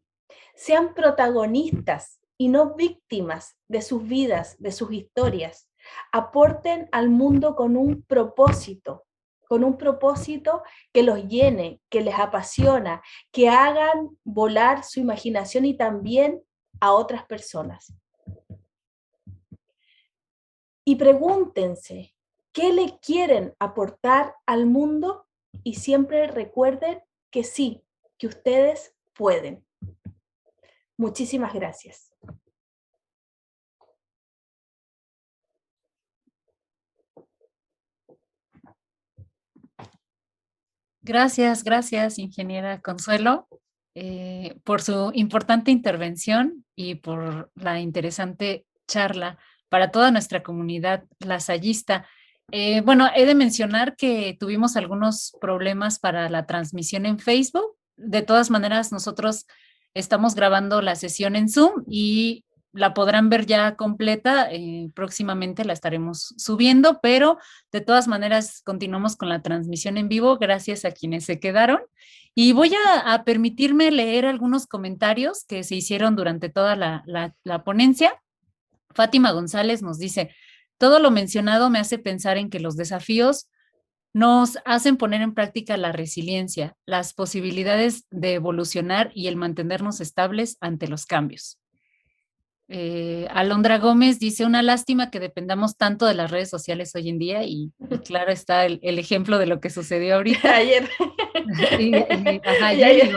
Sean protagonistas y no víctimas de sus vidas, de sus historias. Aporten al mundo con un propósito que los llene, que les apasiona, que hagan volar su imaginación y también a otras personas. Y pregúntense, ¿qué le quieren aportar al mundo? Y siempre recuerden que sí, que ustedes pueden. Muchísimas gracias. Gracias, ingeniera Consuelo, por su importante intervención y por la interesante charla para toda nuestra comunidad lasallista. Bueno, he de mencionar que tuvimos algunos problemas para la transmisión en Facebook. De todas maneras, nosotros estamos grabando la sesión en Zoom y la podrán ver ya completa. Próximamente la estaremos subiendo, pero de todas maneras continuamos con la transmisión en vivo. Gracias a quienes se quedaron. Y voy a permitirme leer algunos comentarios que se hicieron durante toda la ponencia. Fátima González nos dice, todo lo mencionado me hace pensar en que los desafíos nos hacen poner en práctica la resiliencia, las posibilidades de evolucionar y el mantenernos estables ante los cambios. Alondra Gómez dice, una lástima que dependamos tanto de las redes sociales hoy en día y claro está el ejemplo de lo que sucedió ahorita. Ayer. Ayer.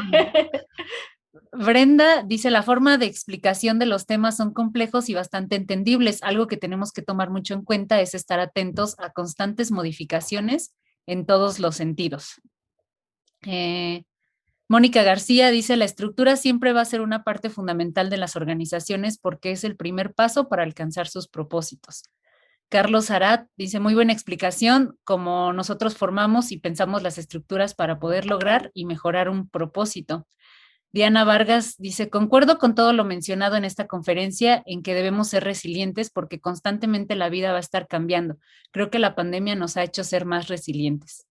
Brenda dice, la forma de explicación de los temas son complejos y bastante entendibles. Algo que tenemos que tomar mucho en cuenta es estar atentos a constantes modificaciones en todos los sentidos. Mónica García dice, la estructura siempre va a ser una parte fundamental de las organizaciones porque es el primer paso para alcanzar sus propósitos. Carlos Arat dice, muy buena explicación, como nosotros formamos y pensamos las estructuras para poder lograr y mejorar un propósito. Diana Vargas dice, concuerdo con todo lo mencionado en esta conferencia en que debemos ser resilientes porque constantemente la vida va a estar cambiando. Creo que la pandemia nos ha hecho ser más resilientes.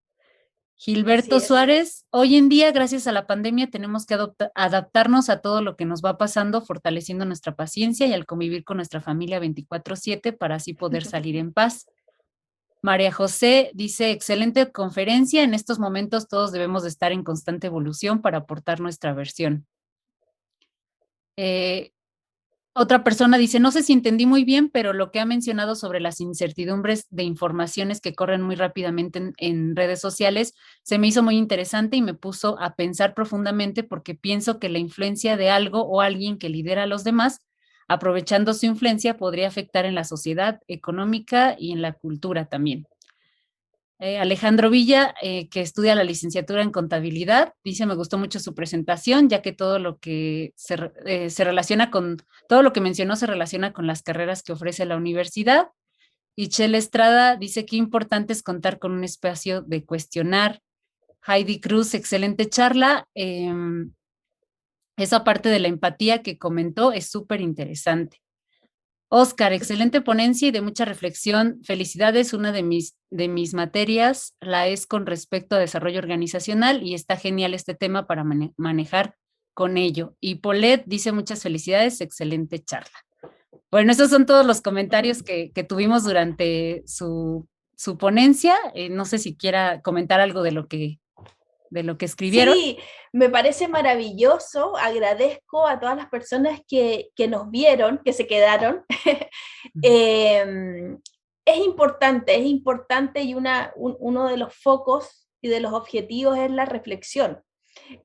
Gilberto Suárez, hoy en día, gracias a la pandemia, tenemos que adaptarnos a todo lo que nos va pasando, fortaleciendo nuestra paciencia y al convivir con nuestra familia 24/7 para así poder salir en paz. María José dice, excelente conferencia, en estos momentos todos debemos de estar en constante evolución para aportar nuestra versión. Otra persona dice, no sé si entendí muy bien, pero lo que ha mencionado sobre las incertidumbres de informaciones que corren muy rápidamente en redes sociales se me hizo muy interesante y me puso a pensar profundamente porque pienso que la influencia de algo o alguien que lidera a los demás, aprovechando su influencia, podría afectar en la sociedad económica y en la cultura también. Alejandro Villa, que estudia la licenciatura en contabilidad, dice, me gustó mucho su presentación, ya que todo lo que se relaciona con, todo lo que mencionó se relaciona con las carreras que ofrece la universidad. Y Chel Estrada dice, qué importante es contar con un espacio de cuestionar. Heidi Cruz, excelente charla. Esa parte de la empatía que comentó es súper interesante. Oscar, excelente ponencia y de mucha reflexión. Felicidades, una de mis materias la es con respecto a desarrollo organizacional y está genial este tema para manejar con ello. Y Paulette dice muchas felicidades, excelente charla. Bueno, esos son todos los comentarios que tuvimos durante su ponencia. No sé si quiera comentar algo de lo que de lo que escribieron. Sí, me parece maravilloso, agradezco a todas las personas que nos vieron, que se quedaron. Eh, es importante y uno de los focos y de los objetivos es la reflexión,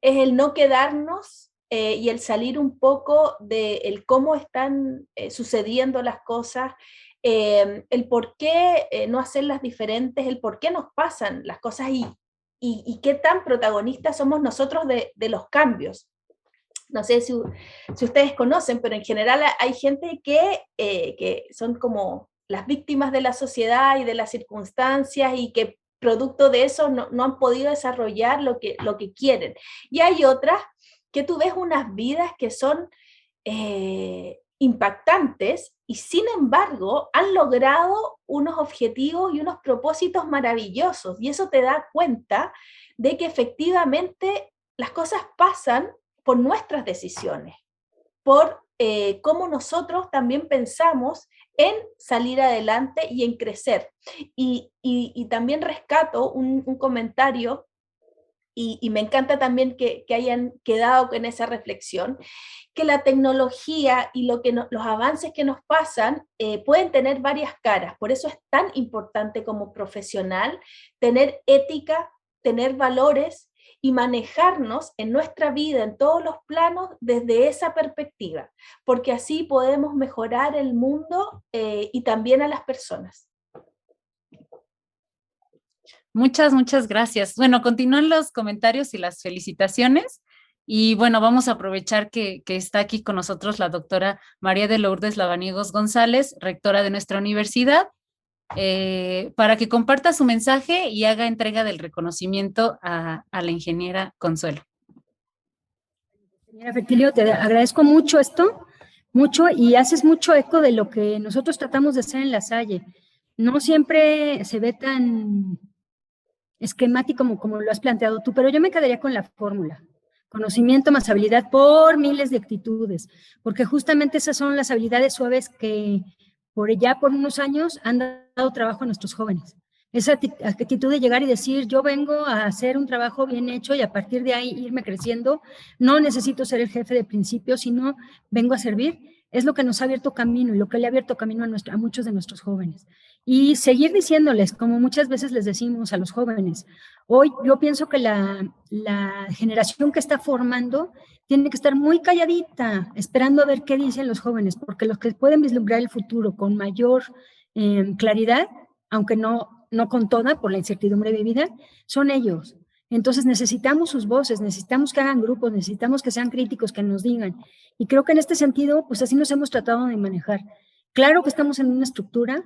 es el no quedarnos y el salir un poco de el cómo están sucediendo las cosas, el por qué no hacerlas diferentes, el por qué nos pasan las cosas y qué tan protagonistas somos nosotros de los cambios. No sé si ustedes conocen, pero en general hay gente que son como las víctimas de la sociedad y de las circunstancias y que producto de eso no han podido desarrollar lo que quieren. Y hay otras que tú ves unas vidas que son impactantes y sin embargo han logrado unos objetivos y unos propósitos maravillosos. Y eso te da cuenta de que efectivamente las cosas pasan por nuestras decisiones, por cómo nosotros también pensamos en salir adelante y en crecer. Y también rescato un comentario y me encanta también que hayan quedado con esa reflexión, que la tecnología y los avances que nos pasan pueden tener varias caras. Por eso es tan importante como profesional tener ética, tener valores y manejarnos en nuestra vida, en todos los planos, desde esa perspectiva, porque así podemos mejorar el mundo y también a las personas. Muchas gracias. Bueno, continúan los comentarios y las felicitaciones. Y bueno, vamos a aprovechar que está aquí con nosotros la doctora María de Lourdes Lavaniegos González, rectora de nuestra universidad, para que comparta su mensaje y haga entrega del reconocimiento a la ingeniera Consuelo. Ingeniera Fertilio, te agradezco mucho esto, mucho, y haces mucho eco de lo que nosotros tratamos de hacer en La Salle. No siempre se ve tan esquemático como lo has planteado tú, pero yo me quedaría con la fórmula. Conocimiento más habilidad por miles de actitudes, porque justamente esas son las habilidades suaves que ya por unos años han dado trabajo a nuestros jóvenes. Esa actitud de llegar y decir, yo vengo a hacer un trabajo bien hecho y a partir de ahí irme creciendo, no necesito ser el jefe de principio, sino vengo a servir, es lo que nos ha abierto camino y lo que le ha abierto camino a muchos de nuestros jóvenes. Y seguir diciéndoles, como muchas veces les decimos a los jóvenes, hoy yo pienso que la generación que está formando tiene que estar muy calladita, esperando a ver qué dicen los jóvenes, porque los que pueden vislumbrar el futuro con mayor claridad, aunque no con toda, por la incertidumbre vivida, son ellos. Entonces necesitamos sus voces, necesitamos que hagan grupos, necesitamos que sean críticos, que nos digan. Y creo que en este sentido, pues así nos hemos tratado de manejar. Claro que estamos en una estructura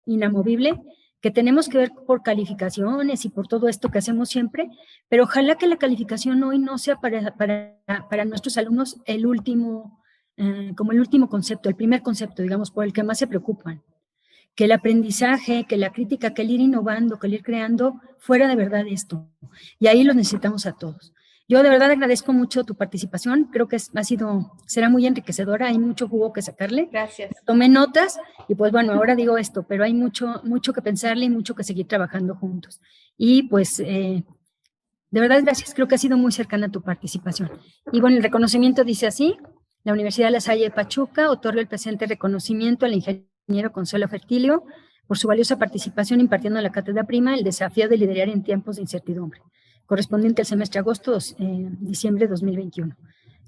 inamovible, que tenemos que ver por calificaciones y por todo esto que hacemos siempre, pero ojalá que la calificación hoy no sea para nuestros alumnos el último, como el último concepto, el primer concepto, digamos, por el que más se preocupan. Que el aprendizaje, que la crítica, que el ir innovando, que el ir creando, fuera de verdad esto. Y ahí los necesitamos a todos. Yo de verdad agradezco mucho tu participación, creo que será muy enriquecedora, hay mucho jugo que sacarle. Gracias. Tomé notas y pues bueno, ahora digo esto, pero hay mucho que pensarle y mucho que seguir trabajando juntos. Y pues de verdad gracias, creo que ha sido muy cercana tu participación. Y bueno, el reconocimiento dice así, la Universidad de La Salle de Pachuca otorga el presente reconocimiento al ingeniero Consuelo Fertilio por su valiosa participación impartiendo la cátedra prima el desafío de liderar en tiempos de incertidumbre, correspondiente al semestre agosto-diciembre de 2021.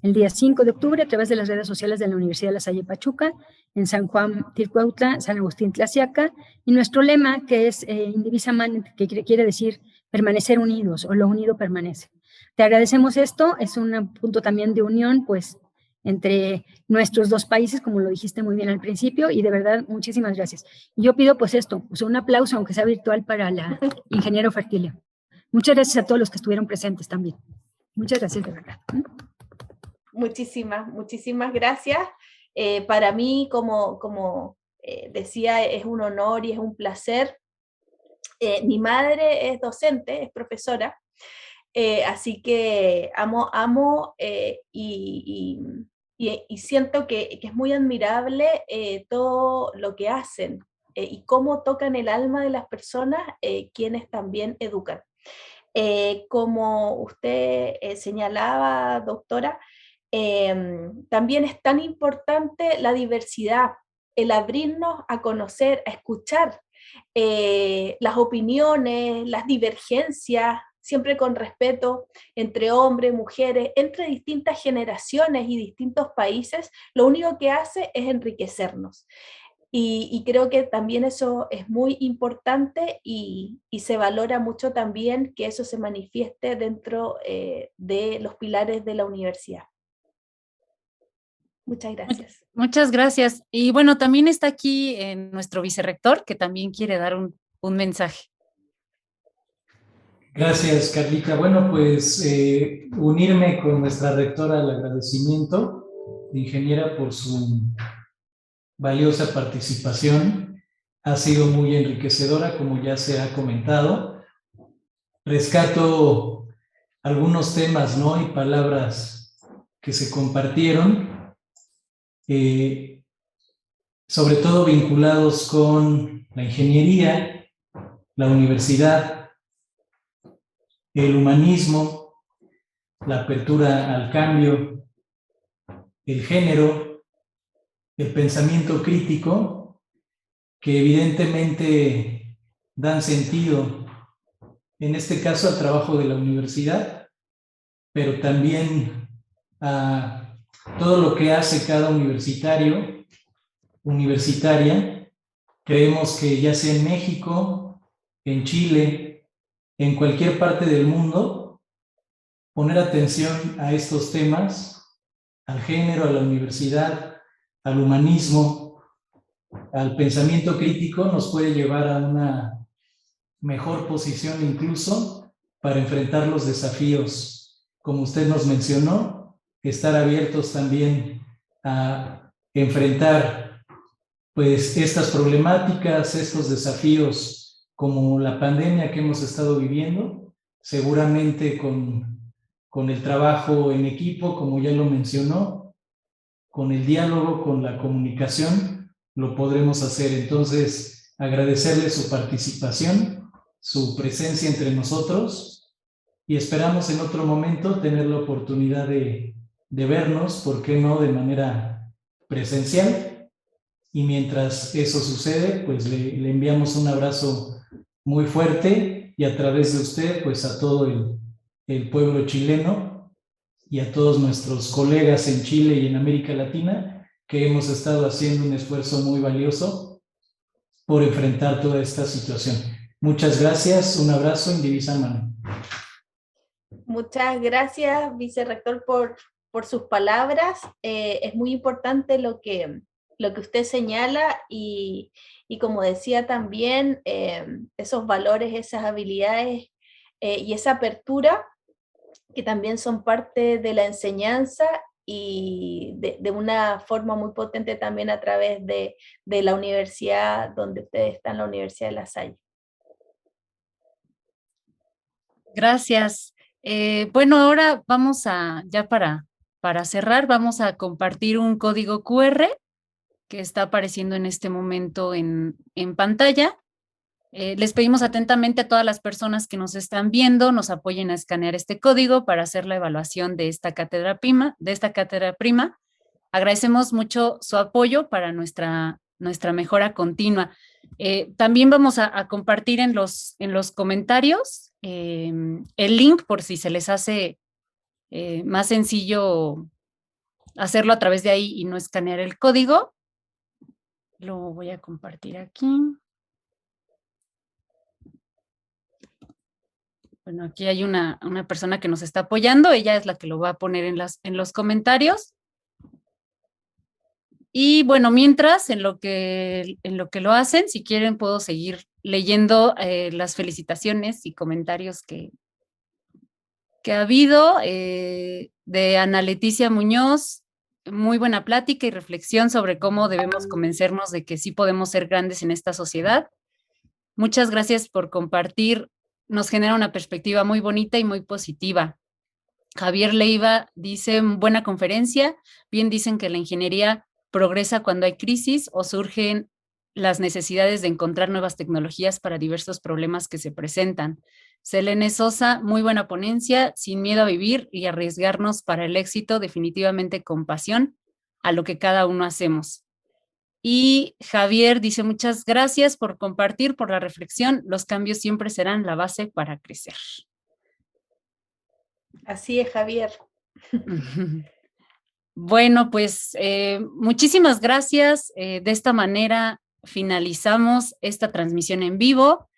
El día 5 de octubre, a través de las redes sociales de la Universidad de La Salle Pachuca, en San Juan Tircuautla, San Agustín Tlaxiaca, y nuestro lema, que es Indivisa Man, que quiere decir permanecer unidos, o lo unido permanece. Te agradecemos esto, es un punto también de unión, pues, entre nuestros dos países, como lo dijiste muy bien al principio, y de verdad, muchísimas gracias. Y yo pido, pues esto, pues un aplauso, aunque sea virtual, para la ingeniero Fertilio. Muchas gracias a todos los que estuvieron presentes también. Muchas gracias, de verdad. Muchísimas gracias. Para mí, como decía, es un honor y es un placer. Mi madre es docente, es profesora, así que amo y siento que es muy admirable todo lo que hacen y cómo tocan el alma de las personas quienes también educan. Como usted señalaba, doctora, también es tan importante la diversidad, el abrirnos a conocer, a escuchar las opiniones, las divergencias, siempre con respeto entre hombres, mujeres, entre distintas generaciones y distintos países. Lo único que hace es enriquecernos. Y creo que también eso es muy importante y se valora mucho también que eso se manifieste dentro de los pilares de la universidad. Muchas gracias. Muchas gracias. Y bueno, también está aquí nuestro vicerrector, que también quiere dar un mensaje. Gracias, Carlita. Bueno, pues unirme con nuestra rectora al agradecimiento, ingeniera, por su valiosa participación. Ha sido muy enriquecedora, como ya se ha comentado. Rescato algunos temas, ¿no? Y palabras que se compartieron, sobre todo vinculados con la ingeniería, la universidad, el humanismo, la apertura al cambio, el género, el pensamiento crítico, que evidentemente dan sentido, en este caso, al trabajo de la universidad, pero también a todo lo que hace cada universitario, universitaria. Creemos que ya sea en México, en Chile, en cualquier parte del mundo, poner atención a estos temas, al género, a la universidad, al humanismo, al pensamiento crítico, nos puede llevar a una mejor posición incluso para enfrentar los desafíos. Como usted nos mencionó, estar abiertos también a enfrentar pues estas problemáticas, estos desafíos como la pandemia que hemos estado viviendo, seguramente con el trabajo en equipo, como ya lo mencionó, con el diálogo, con la comunicación, lo podremos hacer. Entonces, agradecerle su participación, su presencia entre nosotros, y esperamos en otro momento tener la oportunidad de vernos, ¿por qué no?, de manera presencial. Y mientras eso sucede, pues le enviamos un abrazo muy fuerte, y a través de usted, pues a todo el pueblo chileno y a todos nuestros colegas en Chile y en América Latina, que hemos estado haciendo un esfuerzo muy valioso por enfrentar toda esta situación. Muchas gracias, un abrazo en Divisa Mano. Muchas gracias, vicerrector, por sus palabras. Es muy importante lo que usted señala y como decía también, esos valores, esas habilidades y esa apertura que también son parte de la enseñanza y de una forma muy potente también a través de la universidad donde ustedes están, la Universidad de La Salle. Gracias. Bueno, ahora vamos ya para cerrar, vamos a compartir un código QR que está apareciendo en este momento en pantalla. Les pedimos atentamente a todas las personas que nos están viendo, nos apoyen a escanear este código para hacer la evaluación de esta cátedra prima. Agradecemos mucho su apoyo para nuestra mejora continua. También vamos a compartir en los comentarios el link por si se les hace más sencillo hacerlo a través de ahí y no escanear el código. Lo voy a compartir aquí. Bueno, aquí hay una persona que nos está apoyando, ella es la que lo va a poner en los comentarios. Y bueno, mientras, en lo que lo hacen, si quieren puedo seguir leyendo las felicitaciones y comentarios que ha habido de Ana Leticia Muñoz. Muy buena plática y reflexión sobre cómo debemos convencernos de que sí podemos ser grandes en esta sociedad. Muchas gracias por compartir. Nos genera una perspectiva muy bonita y muy positiva. Javier Leiva dice, buena conferencia. Bien dicen que la ingeniería progresa cuando hay crisis o surgen las necesidades de encontrar nuevas tecnologías para diversos problemas que se presentan. Selene Sosa, muy buena ponencia, sin miedo a vivir y arriesgarnos para el éxito, definitivamente con pasión a lo que cada uno hacemos. Y Javier dice, muchas gracias por compartir, por la reflexión, los cambios siempre serán la base para crecer. Así es, Javier. Bueno, pues muchísimas gracias. De esta manera finalizamos esta transmisión en vivo.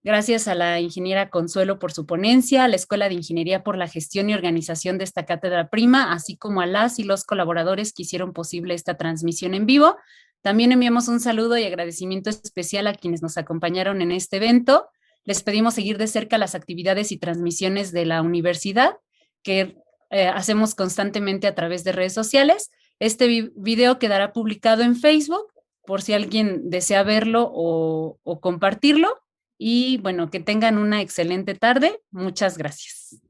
Gracias a la ingeniera Consuelo por su ponencia, a la Escuela de Ingeniería por la gestión y organización de esta cátedra prima, así como a las y los colaboradores que hicieron posible esta transmisión en vivo. También enviamos un saludo y agradecimiento especial a quienes nos acompañaron en este evento. Les pedimos seguir de cerca las actividades y transmisiones de la universidad que hacemos constantemente a través de redes sociales. Este video quedará publicado en Facebook por si alguien desea verlo o compartirlo. Y bueno, que tengan una excelente tarde. Muchas gracias.